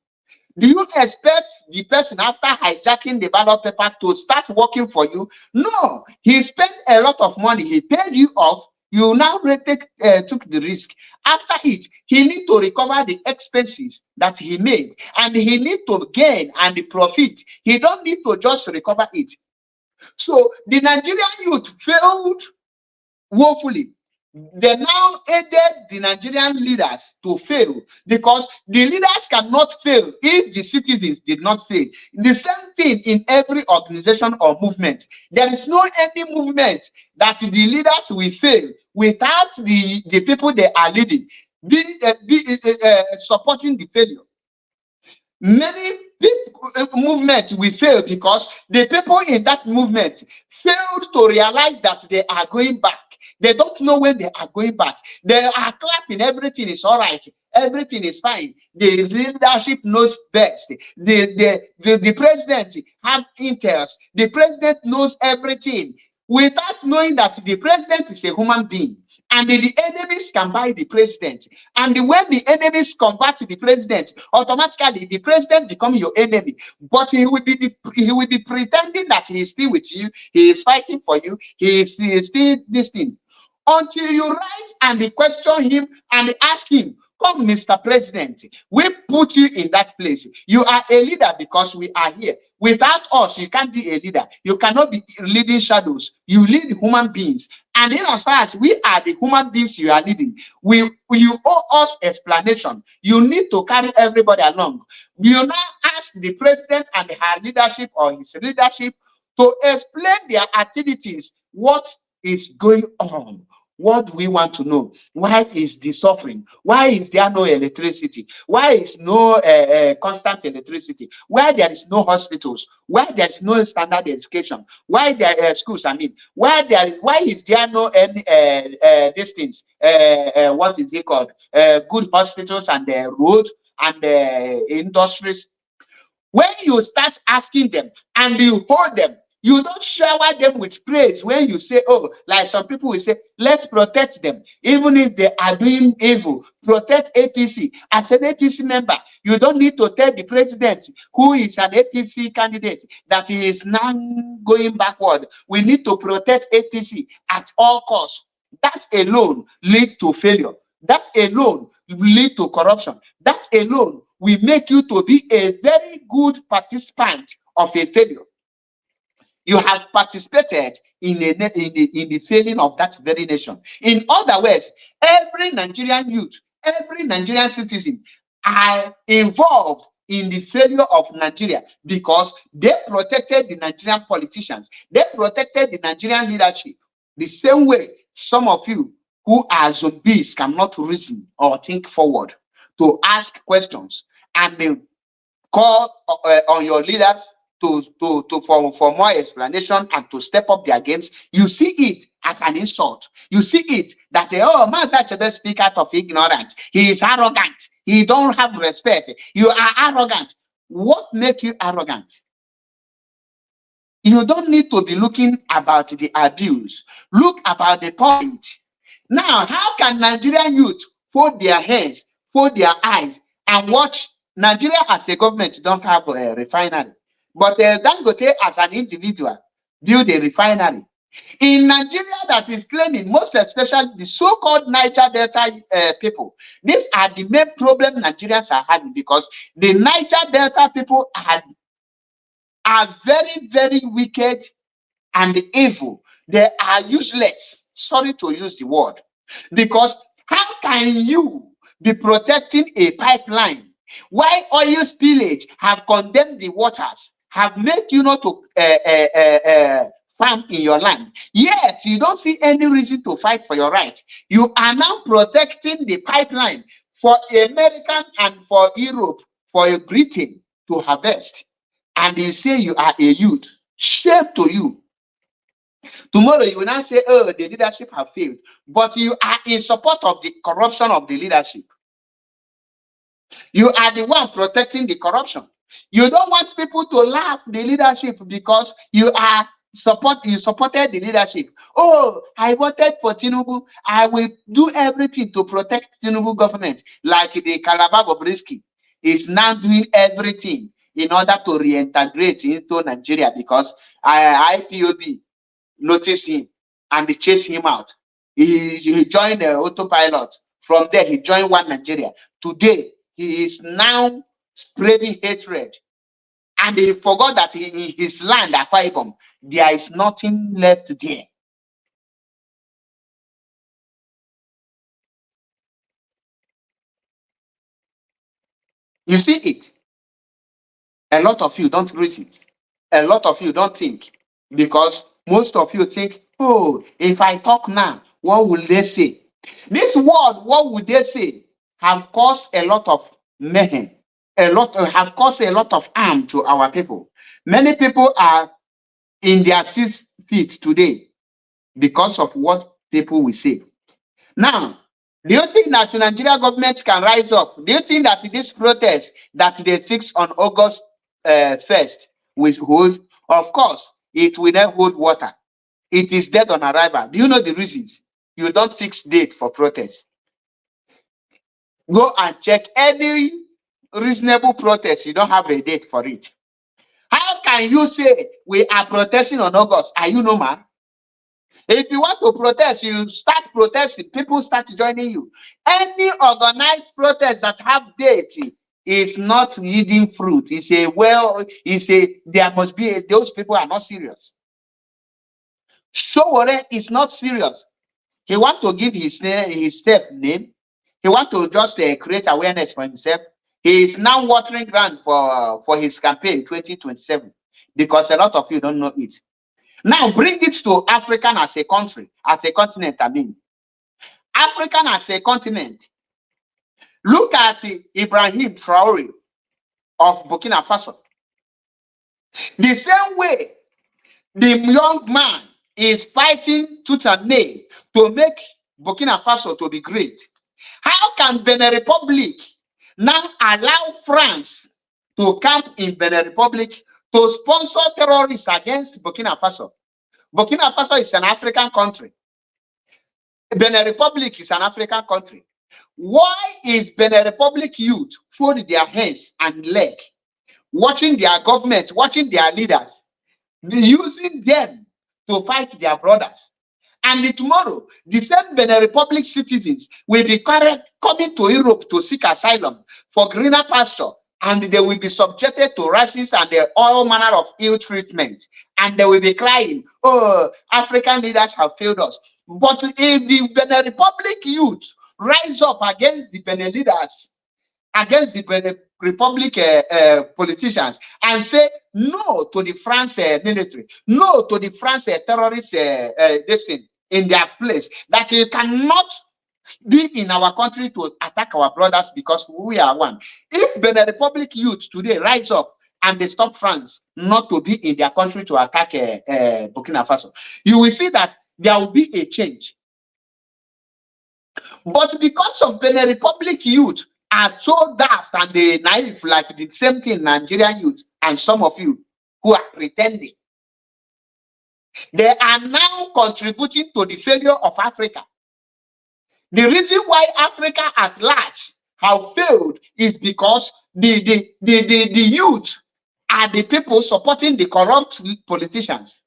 do you expect the person after hijacking the ballot paper to start working for you? No, he spent a lot of money. He paid you off. You now took the risk. After it, he need to recover the expenses that he made, and he need to gain and profit. He don't need to just recover it. So the Nigerian youth failed woefully. They now aided the Nigerian leaders to fail, because the leaders cannot fail if the citizens did not fail. The same thing in every organization or movement. There is no any movement that the leaders will fail without the people they are leading supporting the failure. Many movements will fail because the people in that movement failed to realize that they are going back. They don't know when they are going back. They are clapping, everything is all right, everything is fine. The leadership knows best. The president have intels. The president knows everything, without knowing that the president is a human being. And the enemies can buy the president. And when the enemies convert the president, automatically the president become your enemy. But he will be pretending that he is still with you, he is fighting for you, he is still this thing. Until you rise and question him and ask him, come, Mr. President, we put you in that place. You are a leader because we are here. Without us, you can't be a leader. You cannot be leading shadows. You lead human beings. And in as far as we are the human beings you are leading, you owe us explanation. You need to carry everybody along. You now ask the president and her leadership or his leadership to explain their activities. What is going on? What do we want to know? Why is the suffering? Why is there no electricity? Why is no constant electricity? Why there is no hospitals? Why there is no standard education? Why there schools? I mean, why is there no any these things? What is it called? Good hospitals and roads and industries. When you start asking them and you hold them, you don't shower them with praise when you say, oh, like some people will say, let's protect them. Even if they are doing evil, protect APC. As an APC member, you don't need to tell the president, who is an APC candidate, that he is now going backward. We need to protect APC at all costs. That alone leads to failure. That alone will lead to corruption. That alone will make you to be a very good participant of a failure. You have participated in the failing of that very nation. In other words, every Nigerian youth, every Nigerian citizen are involved in the failure of Nigeria because they protected the Nigerian politicians. They protected the Nigerian leadership. The same way some of you who are zombies cannot reason or think forward to ask questions and call on your leaders for more explanation and to step up their games. You see it as an insult. You see it that man such a best speak out of ignorance. He is arrogant. He don't have respect. You are arrogant. What makes you arrogant? You don't need to be looking about the abuse. Look about the point. Now, how can Nigerian youth fold their hands, fold their eyes, and watch? Nigeria as a government don't have a refinery, but Dangote as an individual build a refinery. In Nigeria that is claiming, most especially the so-called Niger Delta people, these are the main problem Nigerians are having, because the Niger Delta people are very, very wicked and evil. They are useless. Sorry to use the word. Because how can you be protecting a pipeline? Why oil spillage have condemned the waters, have made you not to farm in your land, yet you don't see any reason to fight for your right. You are now protecting the pipeline for American and for Europe, for Britain to harvest, and you say you are a youth. Shame to you. Tomorrow you will not say, oh, the leadership have failed, but you are in support of the corruption of the leadership. You are the one protecting the corruption. You don't want people to laugh the leadership because you supported the leadership. Oh, I voted for Tinubu. I will do everything to protect Tinubu government. Like the Calabar Bobrisky is now doing everything in order to reintegrate into Nigeria because IPOB noticed him and they chased him out. He joined the autopilot. From there, he joined One Nigeria. Today, he is now spreading hatred And he forgot that in his land, Akwa Ibom, there is nothing left there. You see it. A lot of you don't reason. A lot of you don't think. Because most of you think, oh, if I talk now, what will they say? This word, what would they say, have caused a lot of mayhem. Have caused a lot of harm to our people. Many people are in their 6 feet today because of what people will say. Now, do you think that the Nigeria government can rise up? Do you think that this protest that they fixed on August 1st will hold? Of course, it will not hold water. It is dead on arrival. Do you know the reasons? You don't fix date for protest. Go and check any reasonable protest. You don't have a date for it. How can you say we are protesting on August? Are you normal? If you want to protest, you start protesting. People start joining you. Any organized protest that have date is not yielding fruit. There must be those people are not serious. Showore is not serious. He want to give his step name. He want to just create awareness for himself. He is now watering ground for his campaign 2027 because a lot of you don't know it. Now bring it to African as a country, as a continent, I mean. African as a continent. Look at Ibrahim Traore of Burkina Faso. The same way the young man is fighting tooth and nail to make Burkina Faso to be great. How can Benin Republic now allow France to camp in Benin Republic to sponsor terrorists against Burkina Faso? Burkina Faso is an African country. Benin Republic is an African country. Why is Benin Republic youth fold their hands and leg, watching their government, watching their leaders, using them to fight their brothers? And tomorrow, the same Benin Republic citizens will be coming to Europe to seek asylum for greener pasture, and they will be subjected to racism and all manner of ill treatment. And they will be crying, oh, African leaders have failed us. But if the Benin Republic youth rise up against the Benin leaders, against the Benin Republic politicians, and say no to the France military, no to the France terrorist this thing in their place, that you cannot be in our country to attack our brothers because we are one. If Benin Republic youth today rise up and they stop France not to be in their country to attack Burkina Faso, you will see that there will be a change. But because of Benin Republic youth are so daft and they naive, like the same thing Nigerian youth and some of you who are pretending, they are now contributing to the failure of Africa. The reason why Africa at large have failed is because the youth are the people supporting the corrupt politicians.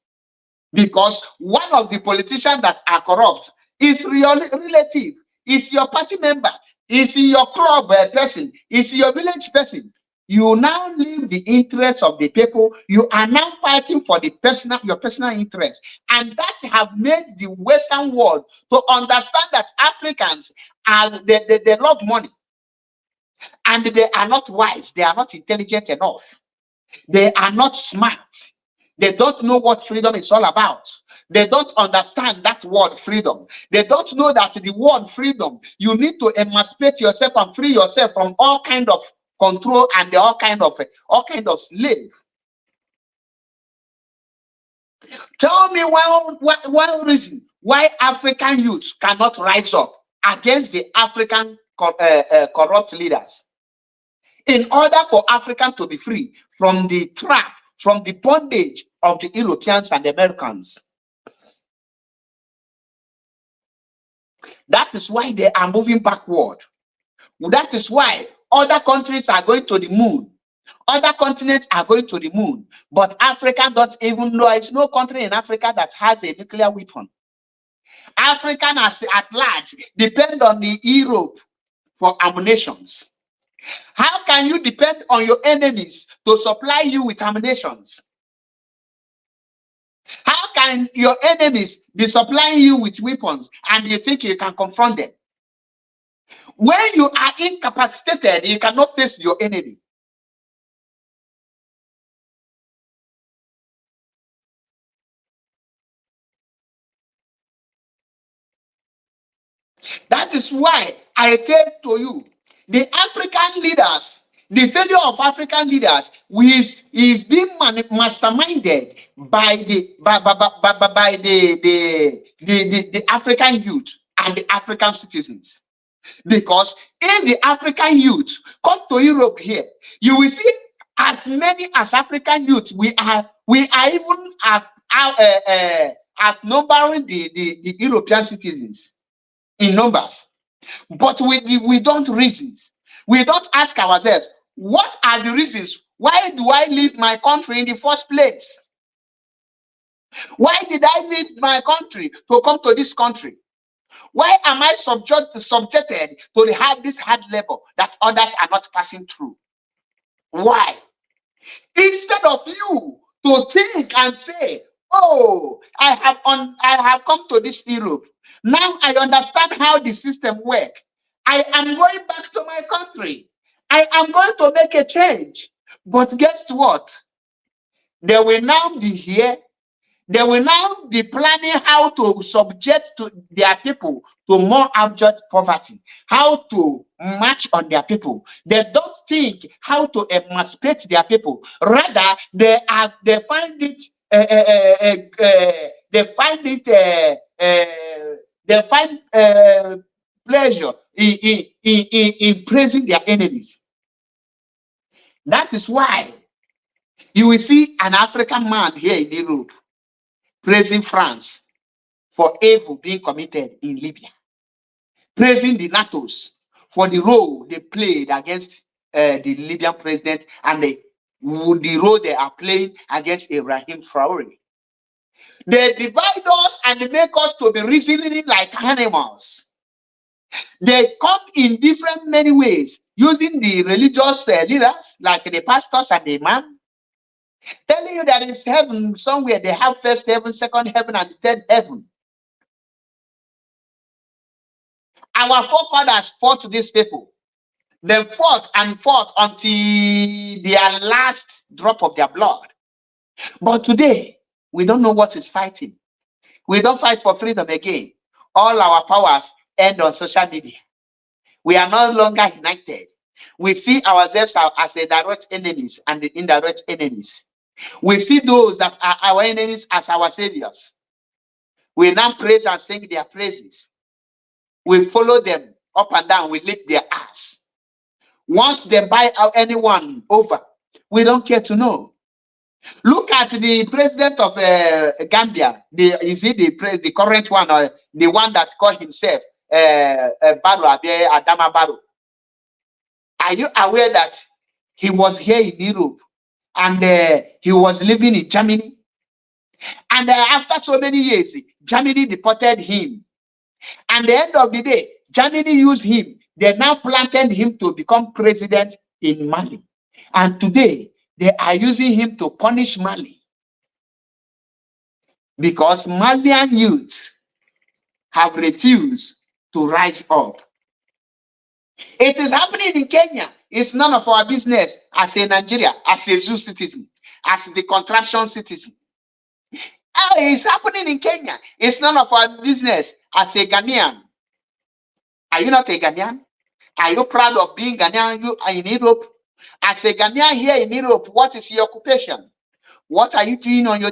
Because one of the politicians that are corrupt is relative, is your party member, is your club person, is your village person. You now leave the interests of the people. You are now fighting for your personal interest. And that have made the Western world to understand that Africans they love money. And they are not wise. They are not intelligent enough. They are not smart. They don't know what freedom is all about. They don't understand that word freedom. They don't know that the word freedom, you need to emancipate yourself and free yourself from all kind of control and all kind of slave. Tell me one reason why African youth cannot rise up against the African corrupt leaders, in order for African to be free from the trap, from the bondage of the Europeans and the Americans. That is why they are moving backward. That is why other countries are going to the moon. Other continents are going to the moon. But Africa don't even know. There's no country in Africa that has a nuclear weapon. Africans at large depend on the Europe for ammunitions. How can you depend on your enemies to supply you with ammunition? How can your enemies be supplying you with weapons and you think you can confront them? When you are incapacitated, you cannot face your enemy. That is why I tell to you, the African leaders, the failure of African leaders is being masterminded by the African youth and the African citizens. Because if the African youth come to Europe here, you will see as many as African youth we are even outnumbering the European citizens in numbers. But we don't reason. We don't ask ourselves, what are the reasons? Why do I leave my country in the first place? Why did I leave my country to come to this country? Why am I subjected to have this hard labor that others are not passing through? Why? Instead of you to think and say, oh, I have come to this Europe. Now I understand how the system works. I am going back to my country. I am going to make a change. But guess what? They will now be here. They will now be planning how to subject to their people to more abject poverty, how to march on their people. They don't think how to emancipate their people. Rather, they find it pleasure in praising their enemies. That is why you will see an African man here in Europe praising France for evil being committed in Libya, praising the NATOs for the role they played against the Libyan president and the role they are playing against Ibrahim Traore. They divide us and they make us to be reasoning like animals. They come in different many ways, using the religious leaders like the pastors and the imam, telling you that in heaven somewhere they have first heaven, second heaven, and third heaven. Our forefathers fought these people. They fought and fought until their last drop of their blood. But today, we don't know what is fighting. We don't fight for freedom again. All our powers end on social media. We are no longer united. We see ourselves as the direct enemies and the indirect enemies. We see those that are our enemies as our saviors. We now praise and sing their praises. We follow them up and down. We lick their ass. Once they buy out anyone over, we don't care to know. Look at the president of Gambia. Is he the current one or the one that called himself Barrow, Adama Barrow? Are you aware that he was here in Europe and he was living in Germany? And after so many years, Germany deported him. And at the end of the day, Germany used him. They now planted him to become president in Mali. And today, they are using him to punish Mali. Because Malian youth have refused to rise up. It is happening in Kenya. It's none of our business as a Nigeria, as a Zoo citizen, as the contraption citizen. It's happening in Kenya. It's none of our business as a Ghanaian. Are you not a Ghanaian? Are you proud of being Ghanaian? You are in Europe. As a Ghanaian here in Europe, what is your occupation? What are you doing on your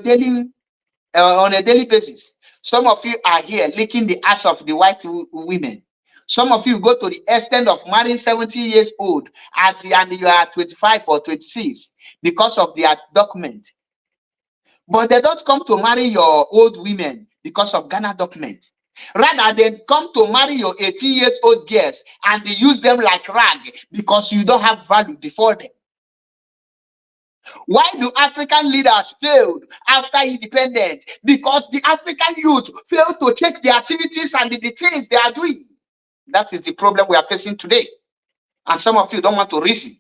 on a daily basis? Some of you are here licking the ass of the white women. Some of you go to the extent of marrying 70 years old and you are 25 or 26 because of their document. But they don't come to marry your old women because of Ghana document. Rather, they come to marry your 18 years old girls and they use them like rag because you don't have value before them. Why do African leaders fail after independence? Because the African youth fail to check the activities and the things they are doing. That is the problem we are facing today. and some of you don't want to reason.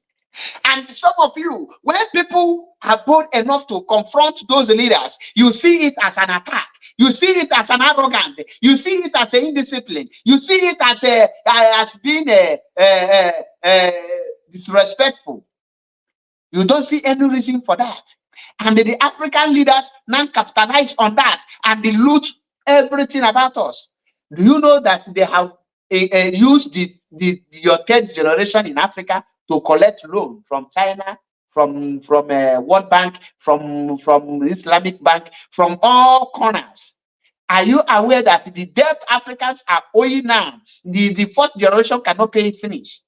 And some of you, when people are bold enough to confront those leaders, you see it as an attack. You see it as an arrogance. You see it as an indiscipline. You see it as being disrespectful. You don't see any reason for that. And the African leaders now capitalize on that and they loot everything about us. Do you know that they have used your third generation in Africa to collect loan from China, from World Bank, from Islamic Bank, from all corners? Are you aware that the debt Africans are owing now, the fourth generation cannot pay it finish?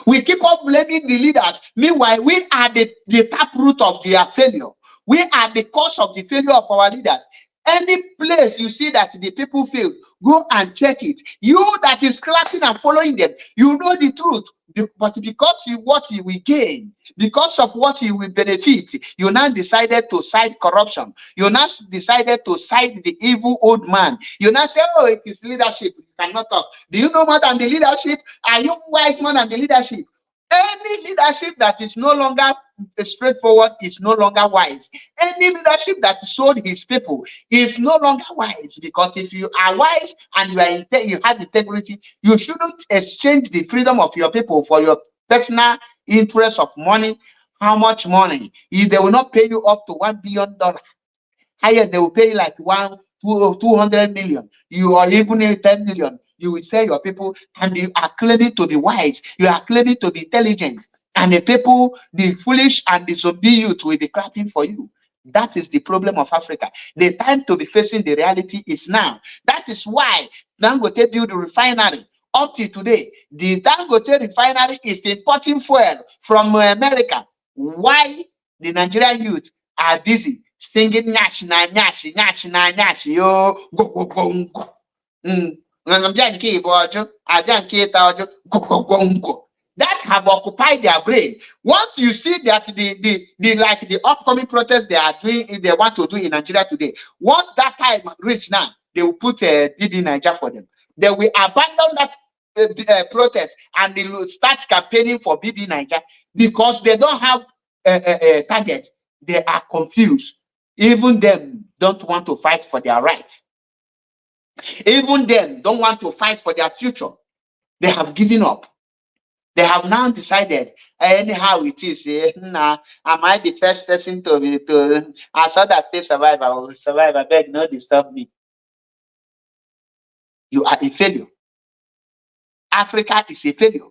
We keep on blaming the leaders. Meanwhile, we are the taproot of their failure. We are the cause of the failure of our leaders. Any place you see that the people fail, go and check it. You that is clapping and following them, you know the truth. But because what you will gain, because of what you will benefit, you now decided to side corruption. You now decided to side the evil old man. You now say, oh, it is leadership. You cannot talk. Do you know more than the leadership? Are you wise more than the leadership? Any leadership that is no longer straightforward is no longer wise. Any leadership that sold his people is no longer wise, because if you are wise and you have integrity, you shouldn't exchange the freedom of your people for your personal interest of money. How much money? If they will not pay you up to $1 billion, higher they will pay you like 200 million. You are even 10 million. You will sell your people, and you are claiming to be wise. You are claiming to be intelligent, and the people, the foolish and the zombie youth, will be clapping for you. That is the problem of Africa. The time to be facing the reality is now. That is why Dangote built a refinery. Up to today, the Dangote refinery is importing fuel from America. Why? The Nigerian youth are busy singing nyash na nyash, nyash na nyash, yo, go go go go. That have occupied their brain. Once you see that the upcoming protests they are doing, they want to do in Nigeria today, once that time reach now, they will put a BB Niger for them. They will abandon that protest and they will start campaigning for BB Niger, because they don't have a target. They are confused. Even them don't want to fight for their right. Even them don't want to fight for their future. They have given up. They have now decided, anyhow it is. Nah, am I the first person to I saw that they survive, I will survive. I beg, no disturb me. You are a failure. Africa is a failure.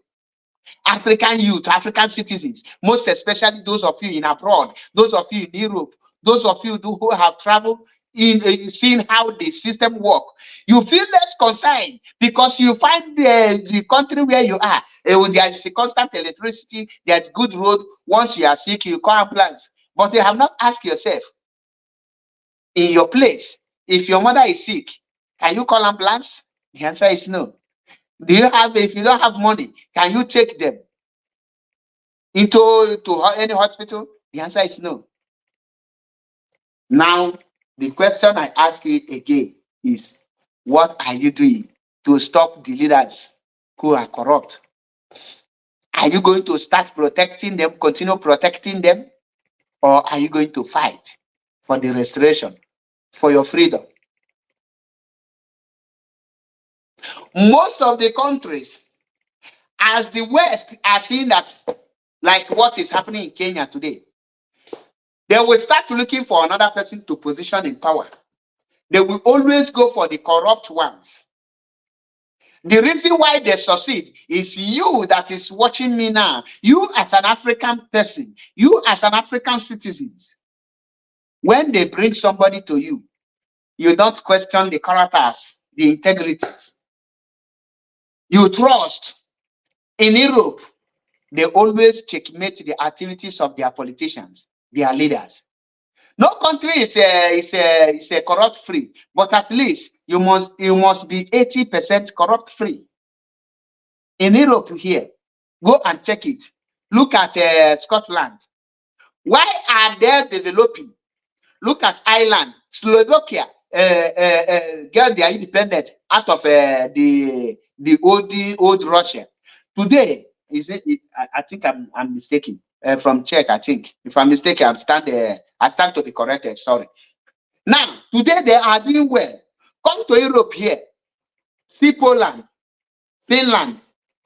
African youth, African citizens, most especially those of you in abroad, those of you in Europe, those of you who have traveled in seeing how the system work, you feel less concerned because you find the country where you are, there is a constant electricity, there's good road. Once you are sick, you call ambulance. But you have not asked yourself, in your place, if your mother is sick, can you call ambulance? The answer is no. If you don't have money, can you take them into any hospital? The answer is no. Now, the question I ask you again is, what are you doing to stop the leaders who are corrupt? Are you going to start protecting them, continue protecting them, or are you going to fight for the restoration, for your freedom? Most of the countries, as the West, are seeing that, like what is happening in Kenya today, they will start looking for another person to position in power. They will always go for the corrupt ones. The reason why they succeed is you that is watching me now. You as an African person, you as an African citizen, when they bring somebody to you, you don't question the characters, the integrities. You trust. In Europe, they always checkmate the activities of their politicians, their leaders. No country is corrupt free, but at least you must be 80% corrupt free. In Europe here, go and check it. Look at Scotland. Why are they developing? Look at Ireland, Slovakia, get their independence out of the old Russia. Today, I think I'm mistaken. From Czech, I think. If I'm mistaken, I stand to be corrected. Sorry. Now, today they are doing well. Come to Europe here. See Poland, Finland.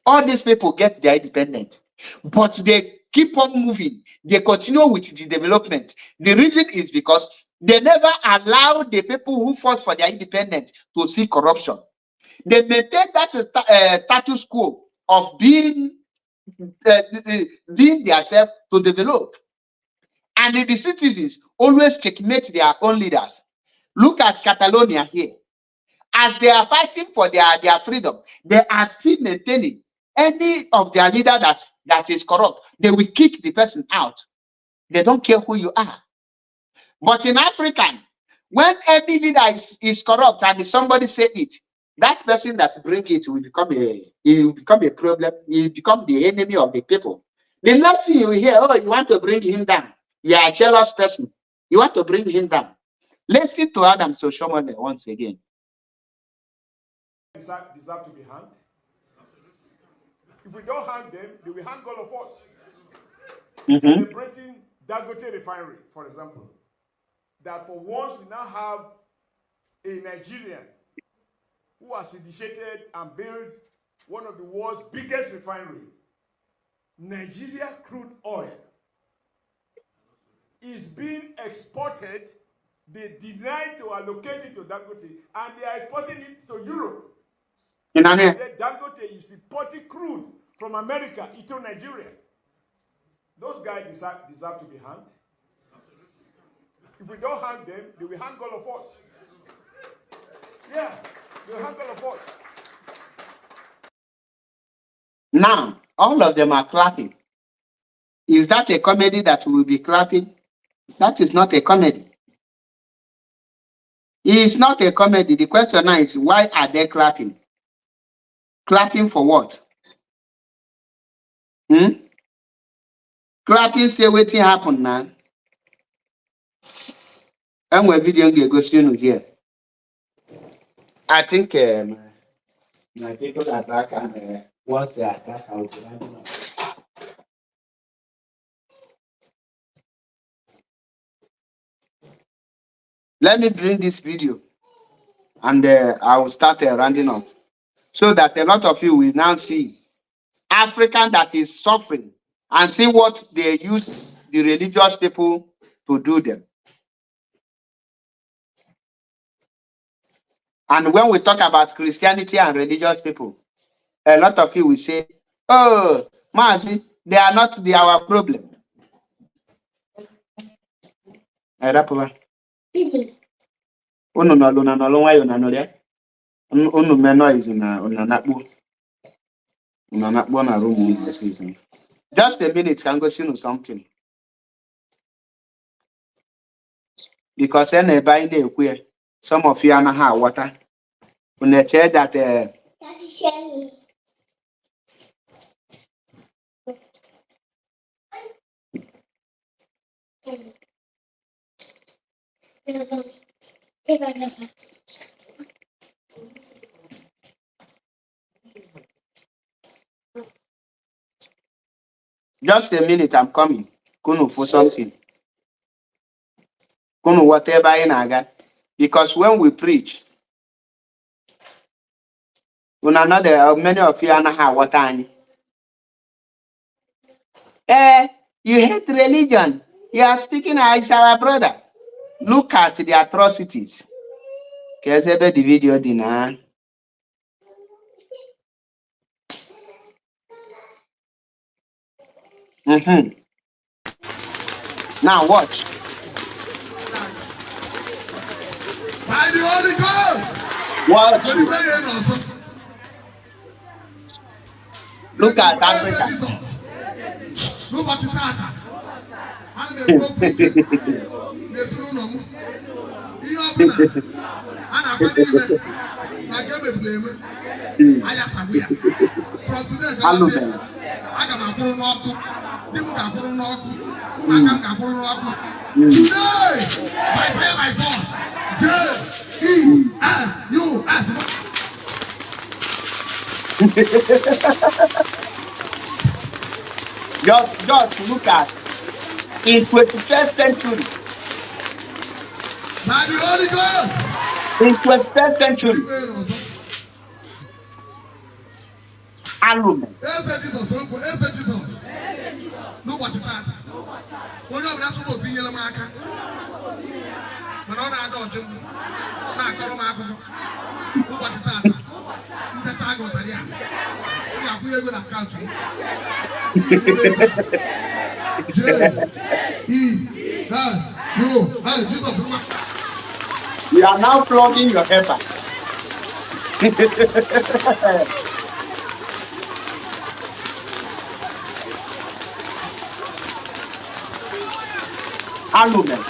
All these people get their independence, but they keep on moving. They continue with the development. The reason is because they never allow the people who fought for their independence to see corruption. They maintain that status quo of being themselves to develop. And the citizens always checkmate their own leaders. Look at Catalonia here. As they are fighting for their freedom, they are still maintaining any of their leader that is corrupt. They will kick the person out. They don't care who you are. But in African, when any leader is corrupt and somebody say it, that person that bring it will become a problem. He will become the enemy of the people. The last thing you hear, oh, you want to bring him down. You are a jealous person. You want to bring him down. Let's speak to Adam Soshomole once again. Deserve to be hanged. If we don't hang them, they will hang all of us. Celebrating Dangote refinery, for example, that for once we now have a Nigerian who has initiated and built one of the world's biggest refinery. Nigeria crude oil is being exported. They deny to allocate it to Dangote, and they are exporting it to Europe. And then Dangote is importing crude from America into Nigeria. Those guys deserve to be hanged. If we don't hang them, they will hang all of us. Yeah, they will hang all of us. Now, all of them are clapping. Is that a comedy that we will be clapping? That is not a comedy. It's not a comedy. The question now is, why are they clapping? Clapping for what? Clapping say wetin happen now. And we video go see here. I think my people attack and once they attack, I will run them out. Let me bring this video and I will start rounding up so that a lot of you will now see African that is suffering and see what they use the religious people to do them. And when we talk about Christianity and religious people, a lot of you will say, oh, Mazi, they are not our problem. Just a minute, can go see something. Because some of you are not water. When they say that just a minute, I'm coming. Kunu for something. Kunu whatever in aga. Because when we preach, many of you are not water. You hate religion. You are speaking as our brother. Look at the atrocities. The video dinner. Now watch. By the Holy Ghost. Watch. Look at Africa. Look at Africa. Today, by prayer, by force, J-E-S-U-S. Just look at in 21st century. By the Holy Ghost. In 21st century. Alumen. Nobody that. One of us was in yellow marker. But on our dodge. Not Coromako. Nobody that. The Tago Maria. We are good at country. You are now plugging your heifer. Alumen.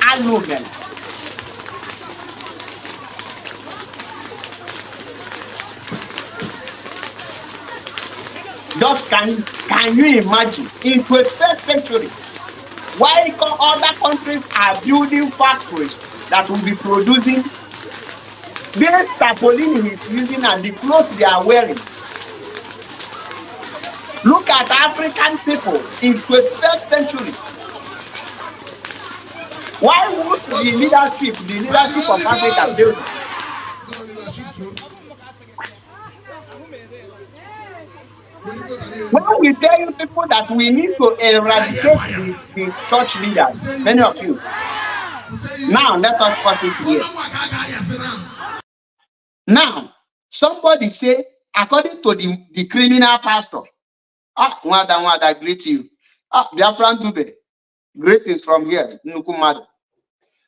Alumen. Just can you imagine in 21st century why other countries are building factories that will be producing this tarpaulin he is using and the clothes they are wearing? Look at African people in 21st century. Why would the leadership of Africa fail? When we tell you people that we need to eradicate the church leaders, many of you. Now let us pause it here. Now, somebody say, according to the criminal pastor, Wada, greet you. Biafran Dube, greetings from here, Nukumado.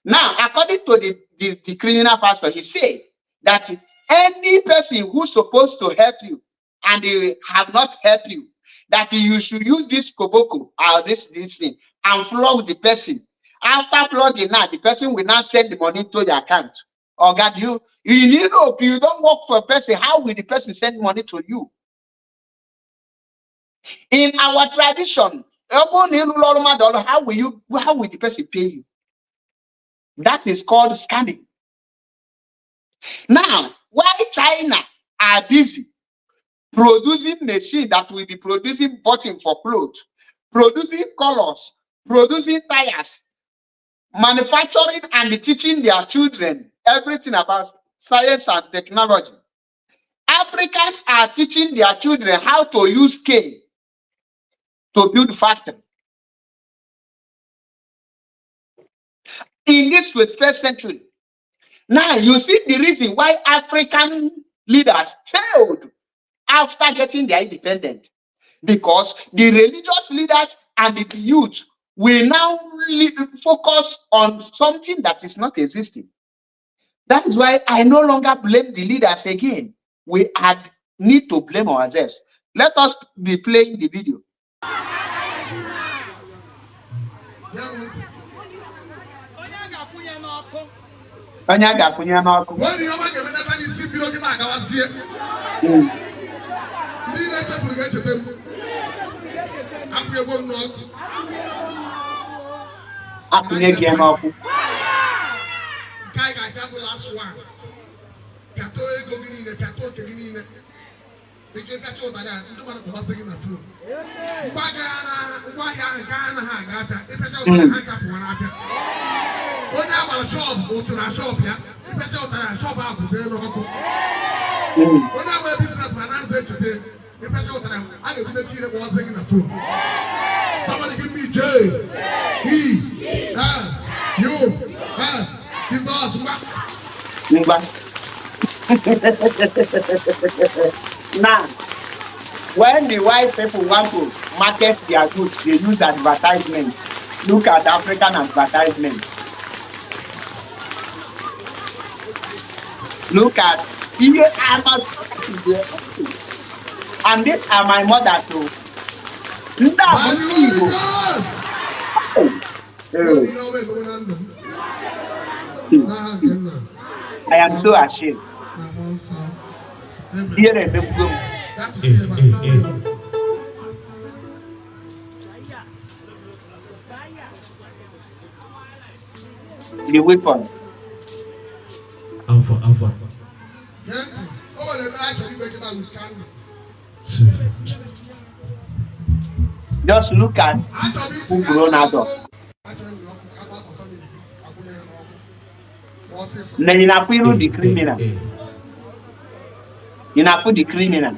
Now, according to the criminal pastor, he said that any person who's supposed to help you and they have not helped you, that you should use this koboko or this thing and flog the person. After flogging now, the person will now send the money to your account. Oh God, you need hope. You don't work for a person. How will the person send money to you? In our tradition, how will the person pay you? That is called scamming. Now, why China are busy producing machine that will be producing button for clothes, producing colors, producing tires, manufacturing and teaching their children everything about science and technology. Africans are teaching their children how to use cane to build factory. In this 21st century. Now you see the reason why African leaders failed after getting their independence. Because the religious leaders and the youth will now focus on something that is not existing. That is why I no longer blame the leaders again. We need to blame ourselves. Let us be playing the video. Somebody give me J-E-S-U-S. He's Now, when the white people want to market their goods, they use advertisement. Look at African advertisement. Look at here I must, and these are my mothers. So I am so ashamed. Here the weapon. Alpha. Yes. Oh, they actually make it out with candle. Just look at full grown adult. Then you have to the criminal. You have to the criminal.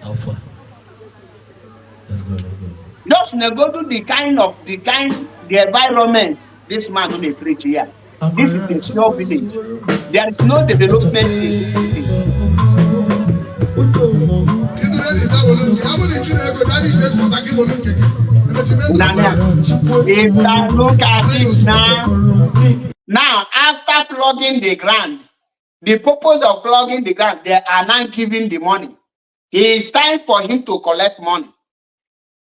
Alpha. Let's go. Just go to the environment this man will preach here. This is a pure village. There is no development in this village. Look at it now. Now, after flogging the ground, the purpose of flogging the ground, they are now giving the money. It's time for him to collect money.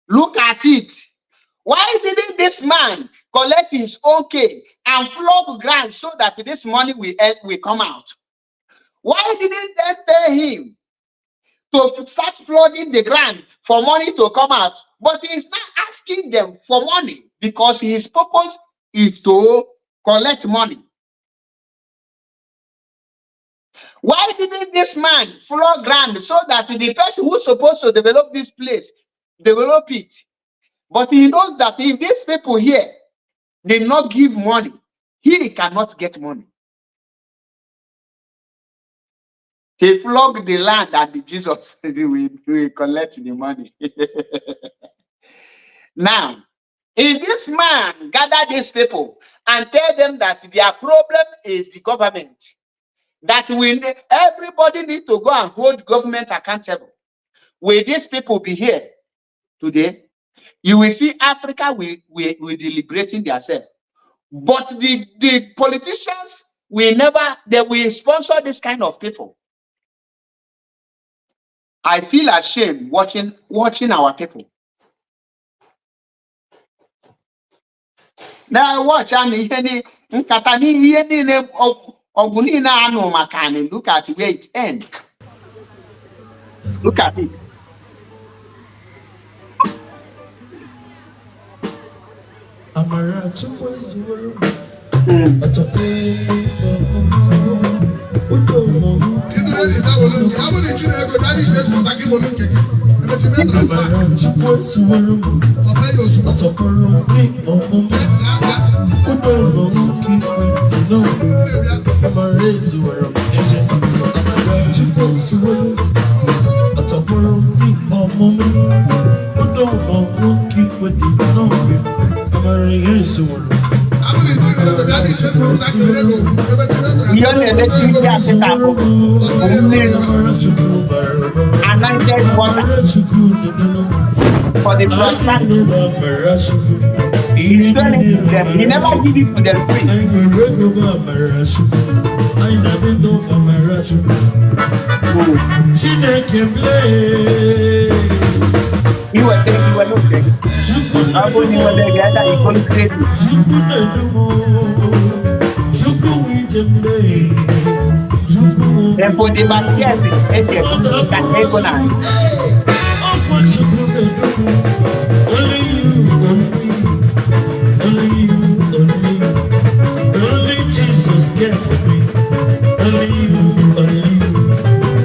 Look at it. Why didn't this man collect his own cake and flog ground so that this money will come out? Why didn't they tell him to start flooding the ground for money to come out? But he's not asking them for money because his purpose is to collect money. Why didn't this man flog ground so that the person who's supposed to develop this place develop it? But he knows that if these people here did not give money, he cannot get money. He flogged the land and Jesus will collect the money. Now, if this man gather these people and tell them that their problem is the government, that everybody need to go and hold government accountable, will these people be here today? You will see Africa will deliberating themselves. But the politicians will sponsor this kind of people. I feel ashamed watching our people. Now watch and look at where it ends. Look at it. Anointed water for the prosperity. He's going to give them. He never give it to them free. You were saying you were not saying. How about you were there that you couldn't create it? For the basket, it's only Jesus care for me.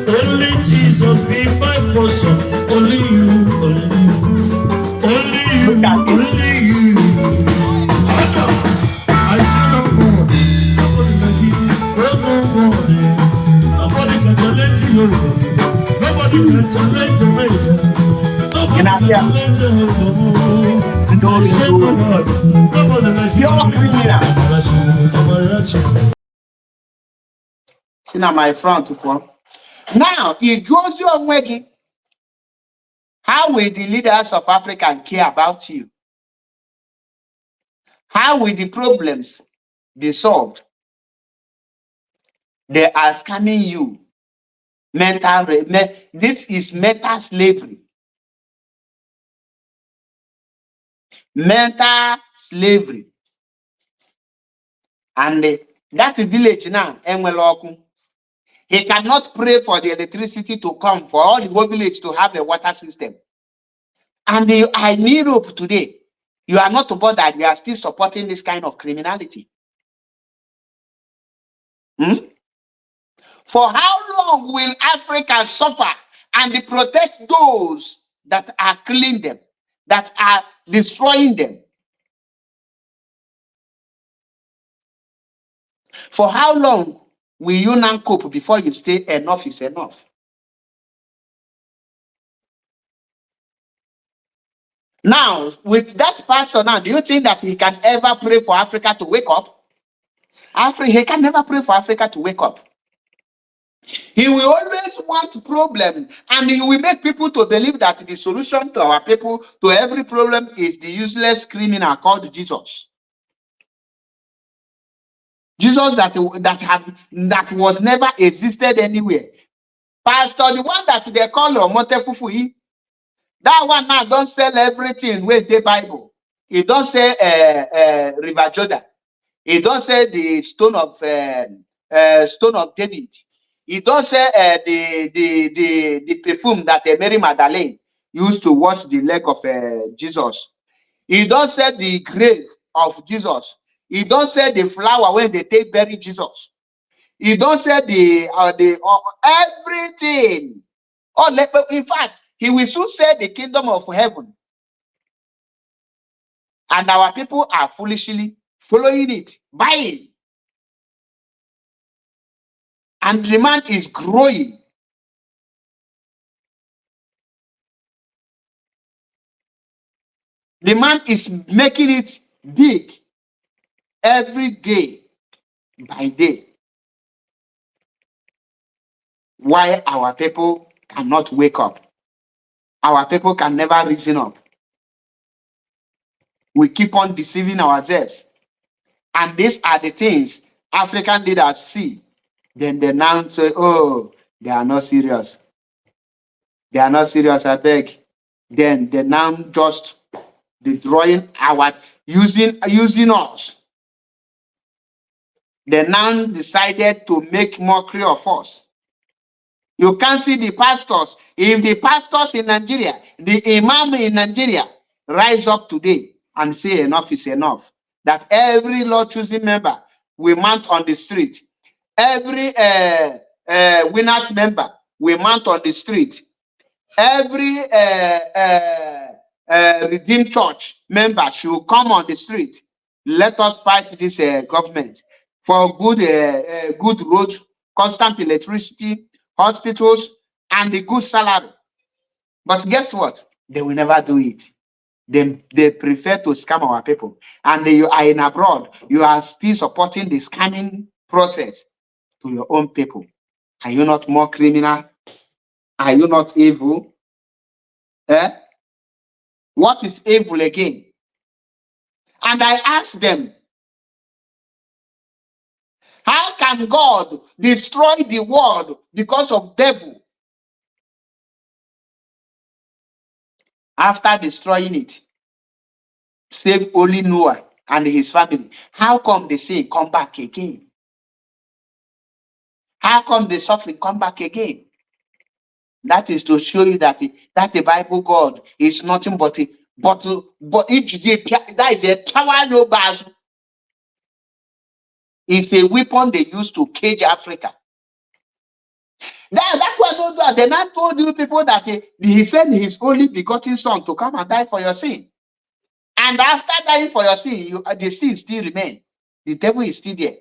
Only Jesus be my portion. Only you. Look at it. Only you. I see no more. Nobody like you. Nobody can challenge you. Nobody can challenge Jamaica. Nobody can challenge see now my front. Now, if Joshua Nwegi, how will the leaders of Africa care about you? How will the problems be solved? They are scamming you. This is mental slavery. Mental slavery. And that village now, he cannot pray for the electricity to come for all the whole village to have a water system. And you are in Europe today. You are not bothered. You are still supporting this kind of criminality. For how long will Africa suffer and protect those that are killing them, that are destroying them? For how long will you now cope before you say enough is enough? Now, with that pastor now, do you think that he can ever pray for Africa to wake up? He can never pray for Africa to wake up. He will always want problem, and he will make people to believe that the solution to our people, to every problem, is the useless criminal called Jesus. Jesus that was never existed anywhere. Pastor, the one that they call Omotefufuyi, that one now don't sell everything with the Bible. He don't say River Jordan. He don't say the stone of David. He don't say the perfume that Mary Magdalene used to wash the leg of Jesus. He don't say the grave of Jesus. He don't say the flower when they take bury Jesus. He don't say everything. In fact, he will soon say the kingdom of heaven. And our people are foolishly following it, buying. And demand is growing. Demand is making it big every day by day. Why our people cannot wake up? Our people can never reason up. We keep on deceiving ourselves. And these are the things African leaders see. Then they now say, oh, they are not serious. They are not serious, I beg. Then they now just destroying using us. They now decided to make mockery of us. You can't see the pastors. If the pastors in Nigeria, the imam in Nigeria, rise up today and say enough is enough, that every law choosing member will mount on the street. Every winners member will mount on the street. Every Redeemed Church member should come on the street. Let us fight this government for good roads, constant electricity, hospitals, and a good salary. But guess what? They will never do it. They prefer to scam our people. And you are in abroad. You are still supporting the scamming process to your own people. Are you not more criminal? Are you not evil? What is evil again? And I asked them, how can God destroy the world because of devil? After destroying it, save only Noah and his family. How come the sin come back again? How come the suffering come back again? That is to show you that the Bible God is nothing but each day that is a power no bars. It's a weapon they use to cage Africa. That's why they not told you people that he sent his only begotten son to come and die for your sin. And after dying for your sin, the sin still remain. The devil is still there.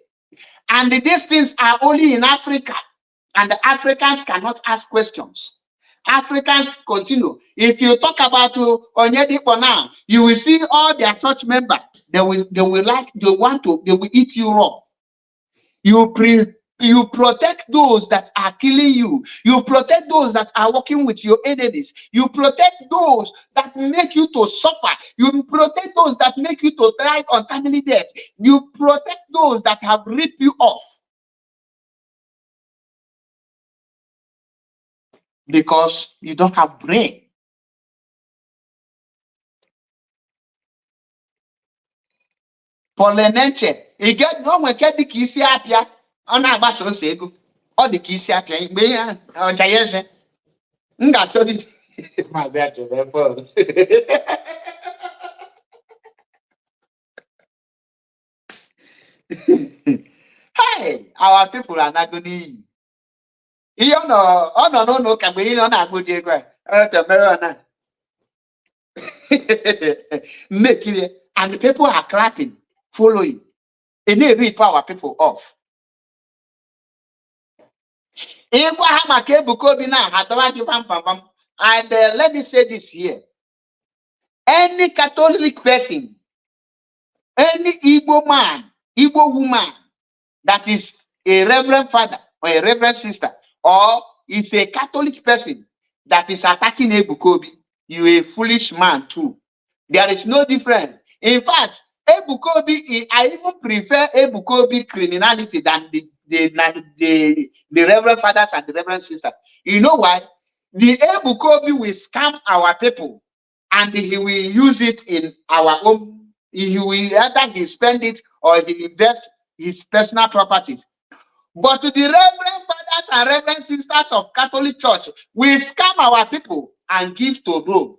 And these things are only in Africa. And the Africans cannot ask questions. Africans continue. If you talk about Onyedipo now, you will see all their church members. They will eat you raw. You protect those that are killing you. You protect those that are working with your enemies. You protect those that make you to suffer. You protect those that make you to die untimely death. You protect those that have ripped you off. Because you don't have brain. Poleneche, you get no one get the kisi apia. On a basso sego, or the kisi apia, be on Jayese. My bad, telephone. Hey, our people are not going to. You know, oh no, can we not go to the making it, and the people are clapping, following. And they rip our people off. And let me say this here. Any Catholic person, any Igbo man, Igbo woman that is a reverend father or a reverend sister, or is a Catholic person that is attacking Ebukobi, you a foolish man too. There is no difference. In fact, Ebukobi, I even prefer Ebukobi criminality than the reverend fathers and the reverend sisters. You know why? The Ebukobi will scam our people, and he will use it in our own. He will either he spend it or he invest his personal properties. But the reverend fathers and reverend sisters of Catholic Church will scam our people and give to Rome.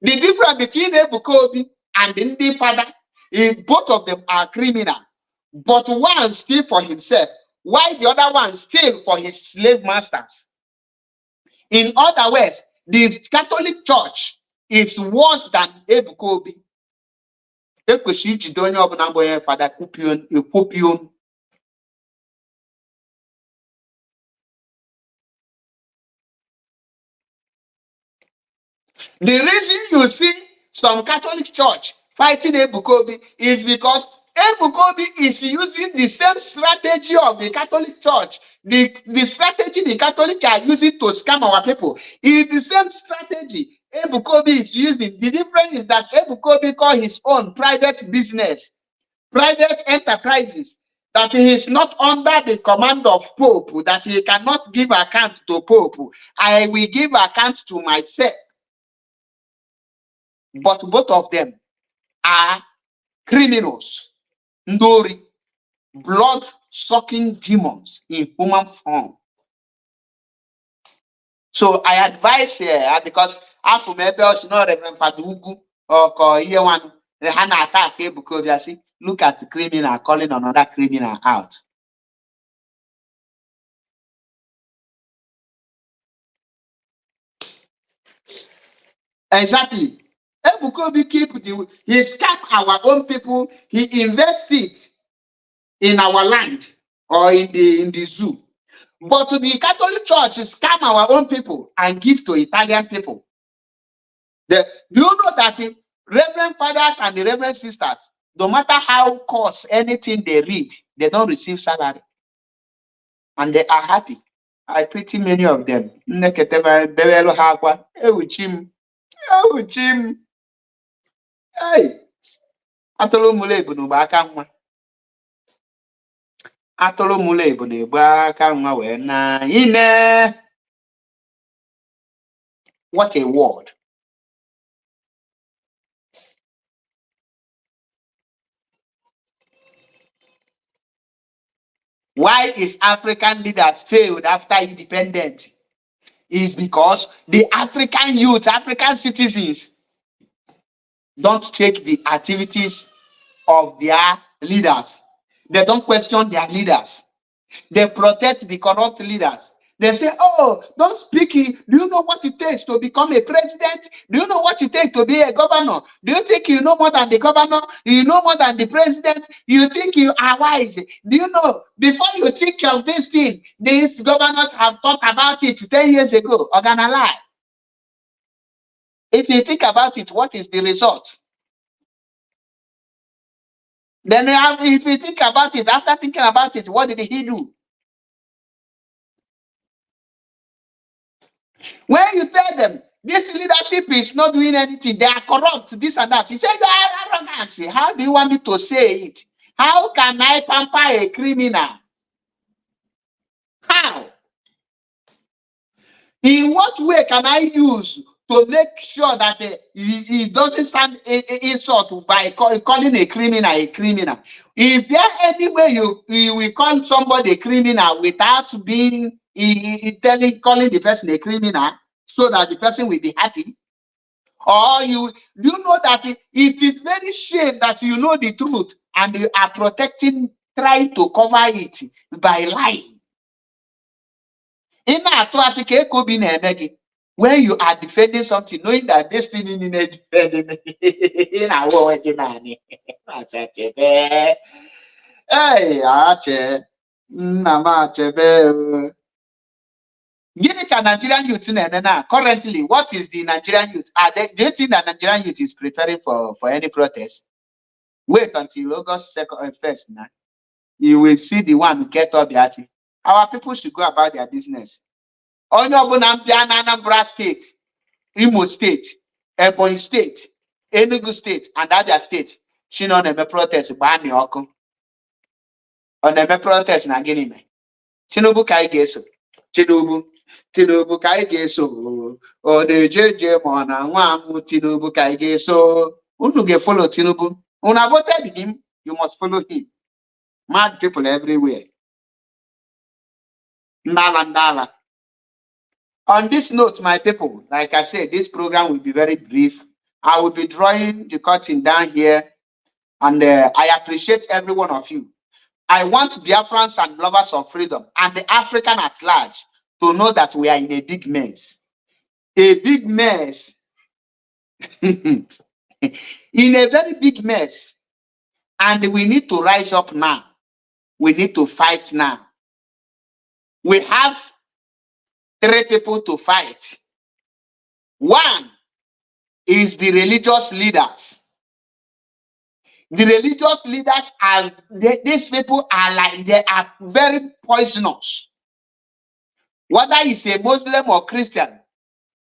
The difference between Ebukobi and the Ndi father is both of them are criminal, but one steal for himself, while the other one steal for his slave masters. In other words, the Catholic Church is worse than Ebukobi. Father Kupion. The reason you see some Catholic Church fighting Ebukobi is because Ebukobi is using the same strategy of the Catholic Church. The strategy the Catholic are using to scam our people is the same strategy Ebukobi is using. The difference is that Ebukobi call his own private business, private enterprises, that he is not under the command of Pope, that he cannot give account to Pope. I will give account to myself. But both of them are criminals, ndori, blood-sucking demons in human form. So I advise here, because after maybe also not Reverend Fadugu or here one the hand attack because you see, look at the criminal calling another criminal out. Exactly. Ebukobi he scam our own people, he invests it in our land or in the zoo. But to the Catholic Church scam our own people and give to Italian people. Do you know that the reverend fathers and the reverend sisters, no matter how cost anything they read, they don't receive salary. And they are happy. I pity many of them. Hey, atụrụ mụrụ ebu n'ugbo aka nwa. Atụrụ mụrụ ebu na-egbu aka nwa wee na ine. What a word. Why is African leaders failed after independence? Is because the African youth, African citizens don't take the activities of their leaders. They don't question their leaders. They protect the corrupt leaders. They say, oh, don't speak. Do you know what it takes to become a president? Do you know what it takes to be a governor? Do you think you know more than the governor? You know more than the president? You think you are wise? Do you know, before you think of this thing, these governors have thought about it 10 years ago? Or gonna lie? If you think about it, what is the result? Then if you think about it, after thinking about it, what did he do? When you tell them this leadership is not doing anything, they are corrupt, this and that, he says, arrogant. How do you want me to say it? How can I pamper a criminal? How? In what way can I use to make sure that he doesn't stand insult by calling a criminal? Is there any way you will call somebody a criminal without being calling the person a criminal? so that the person will be happy? Or you know that it is very shame that you know the truth and you are trying to cover it by lying? When you are defending something, knowing that this thing is defending, hey, Gini ka Nigerian youth now? Currently, what is the Nigerian youth? Do you think that Nigerian youth is preparing for any protest? Wait until August 2nd, 1st now. You will see the one who get up Yati. Our people should go about their business. Onye ọbụla mbịa na Anambra State, Imo State, Ebonyi State, Enugu State, and Abia State, she no na-eme protest gbaa anyị ọkụ. Ọ na-eme protest na gịnị mee? Tinubu ka anyị ga-eso. Tinubu ka anyị ga-eso. Ọ na-eje ma ọ na nwa amụ Tinubu ka anyị ga-eso. Unu ga-follow Tinubu. Una voted him, you must follow him. Mad people everywhere. Ndala. On this note, my people, like I said, this program will be very brief. I will be drawing the curtain down here, and I appreciate every one of you. I want Biafrans and lovers of freedom and the African at large to know that we are in a big mess. A big mess. In a very big mess. And we need to rise up now. We need to fight now. We have 3 people to fight. One is the religious leaders. The religious leaders are, these people are like, they are very poisonous. Whether it's a Muslim or Christian,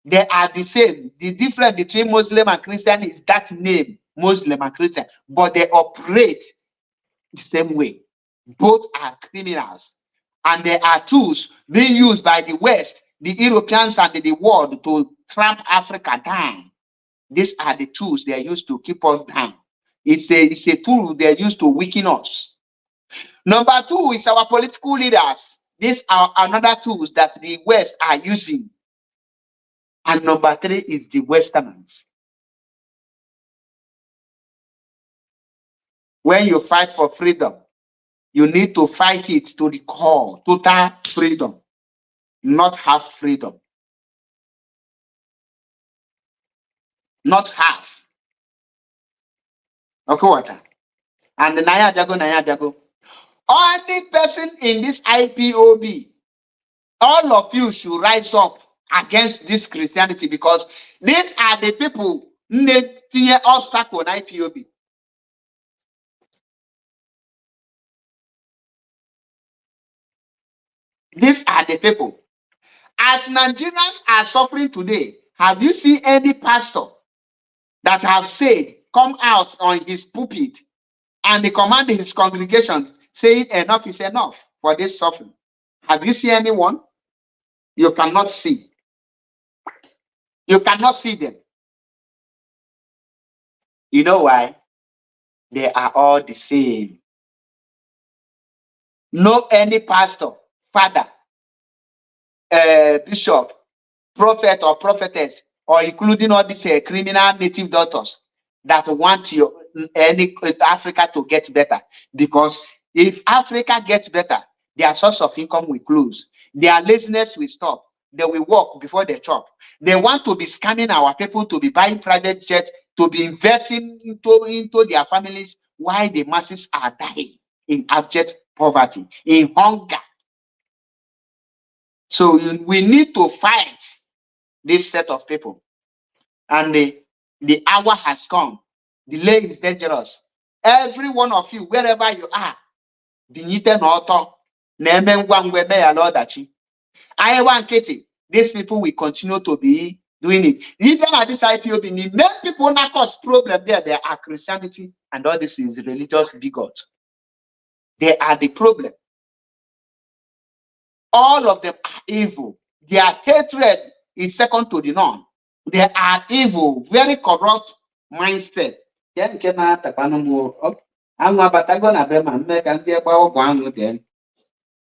they are the same. The difference between Muslim and Christian is that name, Muslim and Christian, but they operate the same way. Both are criminals. And there are tools being used by the West, the Europeans, and the world to tramp Africa down. These are the tools they are used to keep us down. It's a tool they're used to weaken us. Number 2 is our political leaders. These are another tools that the West are using. And number 3 is the Westerners. When you fight for freedom, you need to fight it to the core, total freedom, not half freedom. Not half. Okay, water. And the Naya Jago. Only person in this IPOB, all of you should rise up against this Christianity, because these are the people who obstacle on IPOB. These are the people. As Nigerians are suffering today, have you seen any pastor that have said, come out on his pulpit and command his congregations saying enough is enough for this suffering? Have you seen anyone? You cannot see. You cannot see them. You know why? They are all the same. No any pastor, father, bishop, prophet or prophetess, or including all these criminal native doctors that want any Africa to get better. Because if Africa gets better, their source of income will close. Their laziness will stop. They will work before they chop. They want to be scamming our people, to be buying private jets, to be investing into their families, while the masses are dying in abject poverty, in hunger. So we need to fight this set of people. And the hour has come. Delay is dangerous. Every one of you, wherever you are, these people will continue to be doing it. Even at this IPOB, the main people not cause problem there. They are Christianity and all this is religious bigot. They are the problem. All of them are evil. Their hatred is second to the none. They are evil, very corrupt mindset.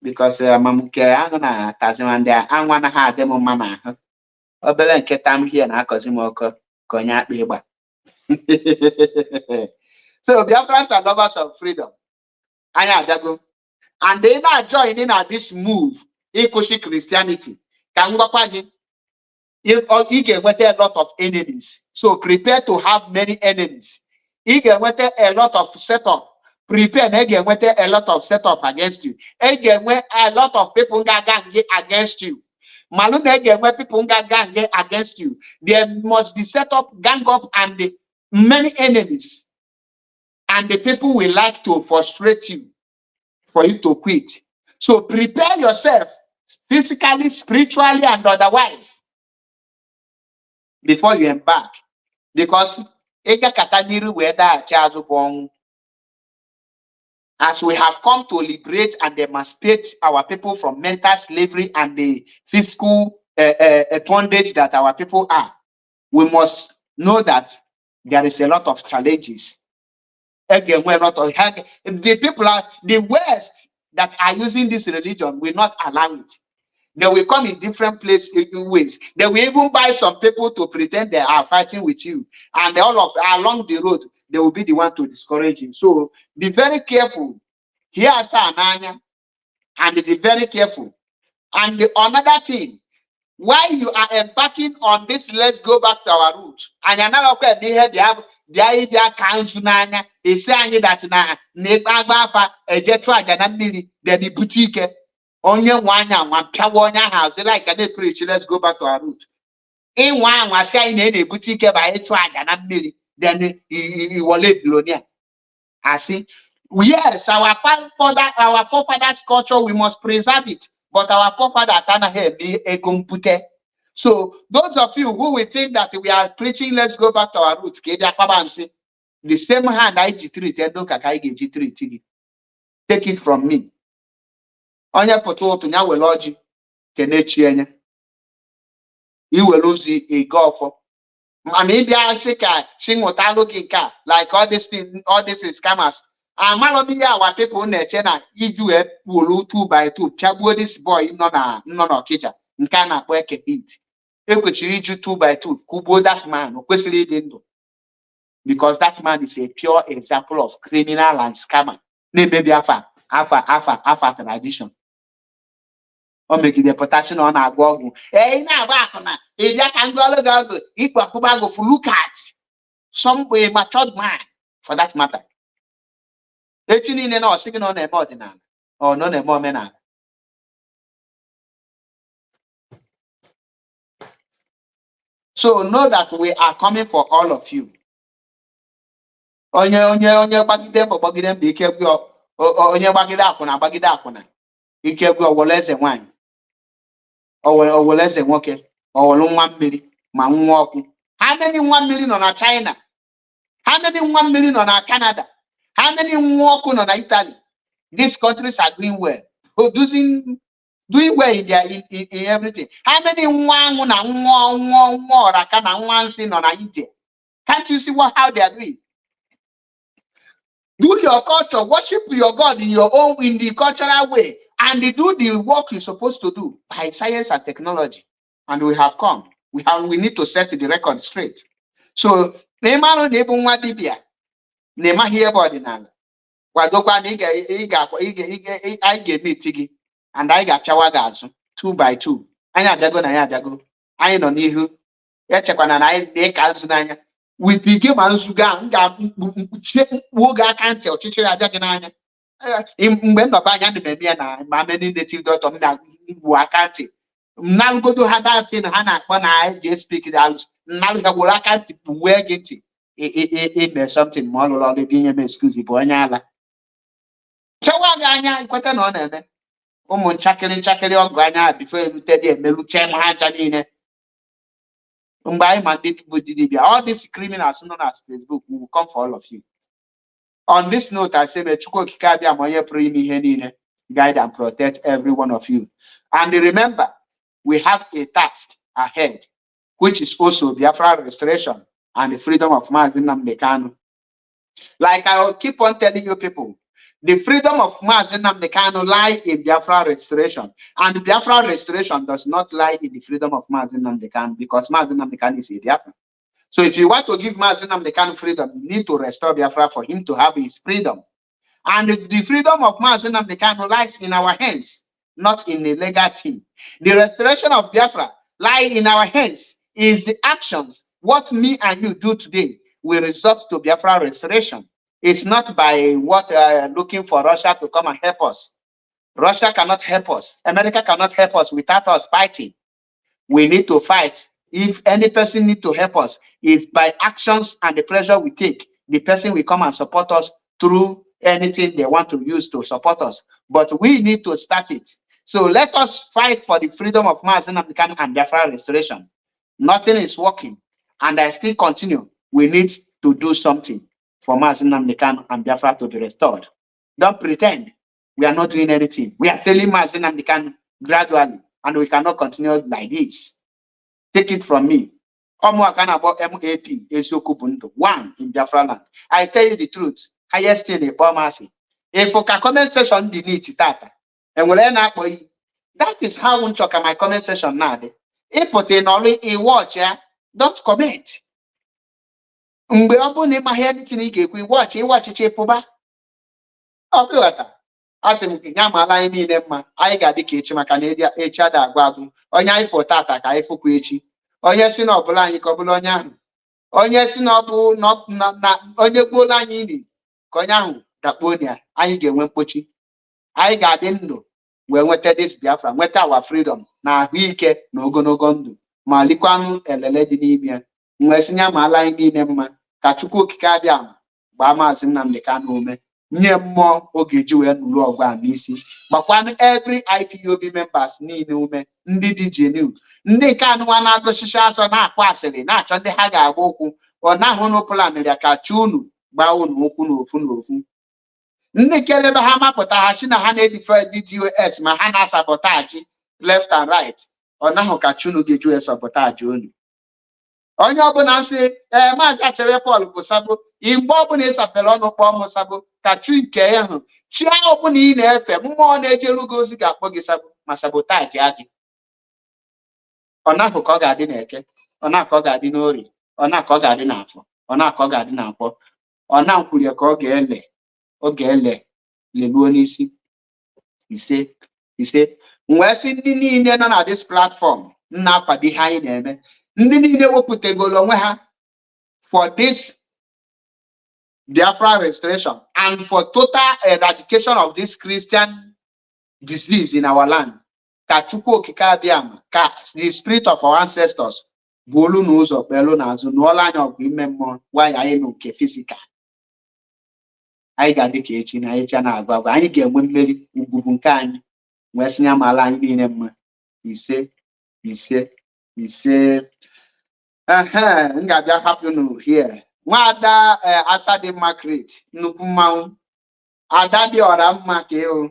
Because obele nkịta m here na-akọzi m ọkọ ka onye akpa ịgba. So Biafrans are lovers of freedom. Anya abịago. And they not joining at this move, ịkwụsị Christianity. Ka m gwakwa gị, you get a lot of enemies. So prepare to have many enemies. You get a lot of setup. Prepare and get a lot of setup against you. You get a lot of people gang against you. Malune get people gang against you. There must be set up, gang up, and many enemies. And the people will like to frustrate you for you to quit. So prepare yourself physically, spiritually, and otherwise before you embark, because as we have come to liberate and emancipate our people from mental slavery and the physical bondage that our people are, we must know that there is a lot of challenges. Again, we're not the people are the West that are using this religion will not allow it. They will come in different places in ways. They will even buy some people to pretend they are fighting with you, and all of along the road they will be the one to discourage you. So be very careful. Here are Ananya, and be very careful. And another thing, while you are embarking on this, let's go back to our root. And another okay, they have their council nanya. They say that na nebaba a jetwa janamili, then the boutique. Onye one house, like I preach. Let's go back to our root. In one was saying any boutique by a twag and a milli, then he will let Lonia. I see. Yes, our forefathers' culture, we must preserve it. But our forefathers are not here, be a compute. So those of you who will think that we are preaching, let's go back to our roots. The same hand I G3, G3. Take it from me. Onye pụta ụtụ ya were ọjị kenechi anya iwere ozi ego ọfọ mana ịbịa sị ka chi nwụtalụ gị nke a like all this is scammers. Amalọbi ya our people na-eche na iju were 2 by 2 pịagbuo this boy nọ n'Ọkịja nke a na-akpọ Eke hit. Ekwesịrị iju 2 by 2 kwụgbuo that man. O kwesịrị ịdị ndụ because that man is a pure example of criminal and scammer na-emebi afa tradition. O megide potassium on na-agba ọgwụ. Na-agba akwụna ịbịa ka ndị ọrụ gị ọgụ ikpe akwụba agụ. Look at some matured man for that matter. Echi niile na ọsị gị na ọ na-eme ọdịnala ọ nọ na-eme omenala. So know that we are coming for all of you. Onye gbagide mbọ ike gwụ onye gbagide akwụna ike gwụ ọwụla eze nwanyị ọwụla eze nwoke ọwụlụ nwa mmiri ma nwa ọkụ. Ha many nwa mmiri nọ na China, ha many nwa mmiri nọ na Canada, ha many nwa ọkụ nọ na Italy. These countries are doing well, doing well in everything. How many nwa anwụ na nwa ọraka na nwa nsị nọ na India? Can't you see how they are doing? Do your culture, worship your God in the cultural way, and do the work you're supposed to do by science and technology. And we have come. We need to set the record straight. So, Neymar nebu nwa dibia, Neymar here ordinary. Wadokwa I get me tigi, and I got chawagazu 2 by 2. Anya dago. I no nihu. Echekwana na I cancel nanya. With the game and sugar, woga can't tell teacher Ajagananya. When the Bayan and many native daughter Wakati. Now go to have that in Hannah when I just speak it out. Now I can't wear it something more or the being excuse for Anyala. Chawaganya, quite an honor. Chakeli or Grana before you tell you, Meluchem Hanchanine. All these criminals known as Facebook will come for all of you. On this note, I say, guide and protect every one of you. And remember, we have a task ahead, which is also Biafra restoration and the freedom of man. Like I will keep on telling you people, The freedom of Mazi Nnamdi Kanu lie in Biafra restoration. And Biafra restoration does not lie in the freedom of Mazi Nnamdi Kanu, because Mazi Nnamdi Kanu is a Biafra. So if you want to give Mazi Nnamdi Kanu freedom, you need to restore Biafra for him to have his freedom. And the freedom of Mazi Nnamdi Kanu lies in our hands, not in the legal team. The restoration of Biafra lies in our hands. Is the actions. What me and you do today will result to Biafra restoration. It's not by what looking for Russia to come and help us. Russia cannot help us. America cannot help us without us fighting. We need to fight. If any person need to help us, it's by actions and the pressure we take. The person will come and support us through anything they want to use to support us. But we need to start it. So let us fight for the freedom of Mazi Nnamdi Kanu and Biafra restoration. Nothing is working, and I still continue. We need to do something for Mazi Nnamdi Kanu and Biafra to be restored. Don't pretend we are not doing anything. We are failing Mazi Nnamdi Kanu gradually, and we cannot continue like this. Take it from me. About MAP one in Biafra land. I tell you the truth. Highest in a Pomasi. If for comment section delete tata, and will end up that is how we talk my comment section now. If put in only a watch, yeah, don't comment. Mgbe ọ bụ na ịmaghị anything ị ga-ekwu watch chepuba. Okay, wata. Asị m nya mala anyị niile mma. Anyị ga-adị ka echi maka na echi ada agwa agwụ. Onye anyị fọ tata ka anyị fụkwa echi. Onye si na ọbụla anyị ka ọ bụla onye ahụ. Onye si na ọ bụ na onye gbuola anyị ili ka onye ahụ dakpuo ya. Anyị ga-enwe mkpochi. Anyị ga-adị ndụ wee nweta this Biafra, nweta our freedom na ahụike na ogologo ndụ ma likwanụ elele dị n'ime ya. Mgbe si nya ma ala anyị niile mma ka Chukwu okike abịa ama gbaa Mazi Nnamdi Kanu ume nye mmụọ oge ji wee nụrụ ọgụ a n'isi gbakwanụ every IPOB members niile ume ndị dị genuine ndị nke anụnwa na-agụsịsị asọ na-akpọ asịrị na-achọ ndị ha ga-agba ụkwụ ọ na-ahụ na plan ya ka chi unu gbaa unu ụkwụ n'ofu n'ofu. Ndị kere ebe ha mapụta ha si na ha na-edife DDoS ma ha na-asabotaji left and right ọ naghị ka chi unu ga-eju esabotaji unu. Onye ọbụla nsị Maazị Achebe Paul bụ sabo mgbe ọbụla ịsapere ọnụ kpọọ m sabo ka chi nke ya hụ chi ọbụla ị na-efe mmụọ na-ejelu gị ozi ga-akpọ gị sabo ma sabotaji adị. Ọ na-ahụ ka ọ ga-adị n'Eke, ọ na-aka ọ ga-adị n'Orie, ọ na-aka ọ ga-adị n'Afọ, ọ na-aka ọ ga-adị n'Nkwọ, ọ na-nkwurie ka ọ ga-ele leluo n'isi. Ise wee sị ndị niile nọ na this platform na-akwado ihe anyị na-eme ndị niile wepụtagolo onwe ha for this Biafra restoration and for total eradication of this Christian disease in our land. Ka Chukwu okike abịa ama ka the spirit of our ancestors bụ olu n'ụzọ kpelu n'azụ n'ụlọ anya ọgụ ime mmụọ nwanyị anyị nụ nke fisikal. Anyị ga-adị ka echi na echi na-agwa agwa anyị ga-enwe mmeri ugwugwu nke anyị wee sinye amaala anyị niile mma. Ise m ga-abịa hapụ unu here. Nwaada Asadi Margaret nnukwu mmanwụ ada dị ọra mma ka ịhụ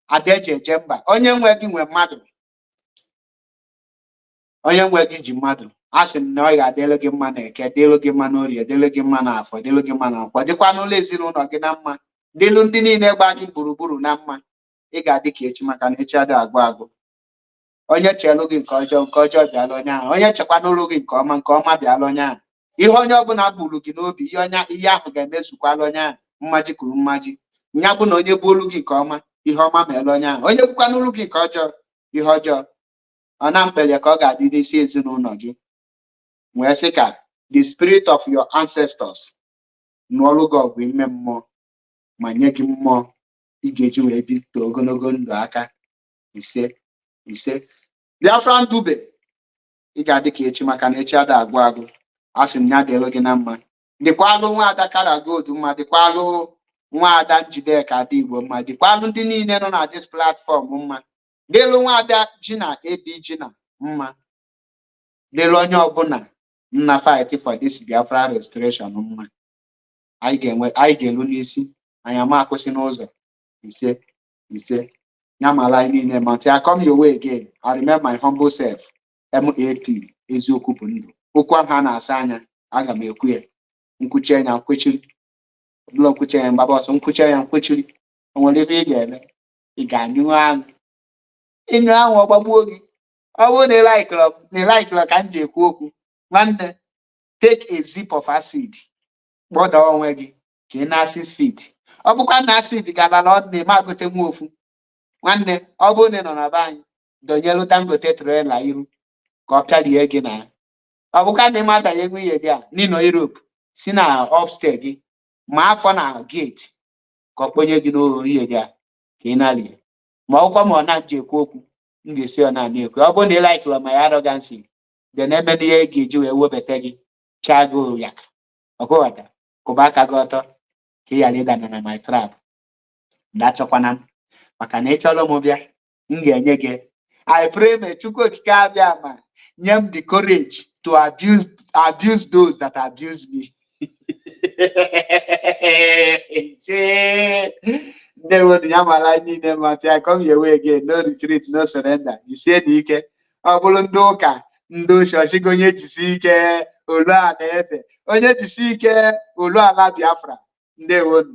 ada eji eje mba onye nwe gị nwe mmadụ onye nwe gị ji mmadụ a sị m na ọ ga-adịlụ gị mma na Eke dịlụ gị mma n'Orie dịlụ gị mma n'Afọ dịlụ gị mma na Nkwọ dịkwa n'ụlọ ezinụlọ gị na mma dịlụ ndị niile gba gị gburugburu na mma. Ị ga-adị ka echi maka na echi adị agwụ agwụ. Onye chelụ gị nke ọjọọ bịala onye ahụ onye chekwa n'ụlọ gị nke ọma bịala onye ahụ. Ihe onye ọbụla buru gị n'obi ihe ahụ ga-emezukwala onye ahụ mmaji kwuru mmaji. Nya bụ na onye bụ olu gị nke ọma ihe ọma meela onye ahụ onye bụkwa n'ụlọ gị nke ọjọọ ihe ọjọọ ọ na mkpere ka ọ ga-adị n'isi ezinụlọ gị. Wee sị ka the spirit of your ancestors n'ọlụ gị ọgụ ime mmụọ ma nye gị mmụọ ị ga-eji wee bito ogologo ndụ aka. Ise Biafra Ndube ị ga-adị ka echi maka na echi ada agwụ agwụ. A sị m ya dịlụ gị na mma. Dịkwalụ nwaada Karagold mma dịkwalụ nwaada Njideka Ada Igbo mma dịkwalụ ndị niile nọ na this platform mma dịlụ nwaada Gina Ebi Gina mma dịlụ onye ọbụla nna fight for this Biafra restoration mma. Anyị ga-elu n'isi anyị ama akwụsị n'ụzọ. Ise ya mala anyị niile ma I come your way again. I remember my humble self. MAP eziokwu bụ ndụ. Okwu ahụ a na-asa anya aga m ekwu ya nkwuchi anya nkwechiri ọbụla nkwuchi anya mgbaba ọsọ nkwuchi anya nkwechiri onwere ebe ị ga-eme ị ga-anyụ anwụ ịnyụ anwụ ọgbagbuo gị ọ bụrụ na ịlaikịrọ ka m ji ekwu okwu nwanne take a zip of acid kpọda onwe gị ka ị na 6 feet ọ bụkwa na acid ga-ala na ọ na-eme agote nwa ofu nwanne ọ bụrụ na ị nọ na be anyị dọnyelu Dangote trela iru ka ọ pịalie gị na ọ bụkwa na ịma adanye nwunye gị a n'ịnọ Europe si na upstairs gị ma afọ na gate ka ọ kponye gị n'orie gị a ka ị nalie ma ọkwa ma ọ na-nje ekwu okwu m ga-esi ọ na-ana ekwu ọ bụrụ na ị laikịrọ ma ya arọgansị dị na-eme n'ihe ga-eji wee webata gị chago ya ka ọkụghọta kwụba aka gị ọtọ ka ị ghara ịdana na my trap dachọkwana m maka na ị chọrọ m bịa m ga-enye gị I pray ma Chukwu okike abịa ma nye m the courage to abuse those that abuse me. Ndị wodu ya mara niile mata ya come your way again no retreat no surrender jisie na ike ọ bụrụ ndị ụka ndị chọọchị gị onye jisi ike olu a na-efe onye jisi ike olu ala Biafra ndị wodu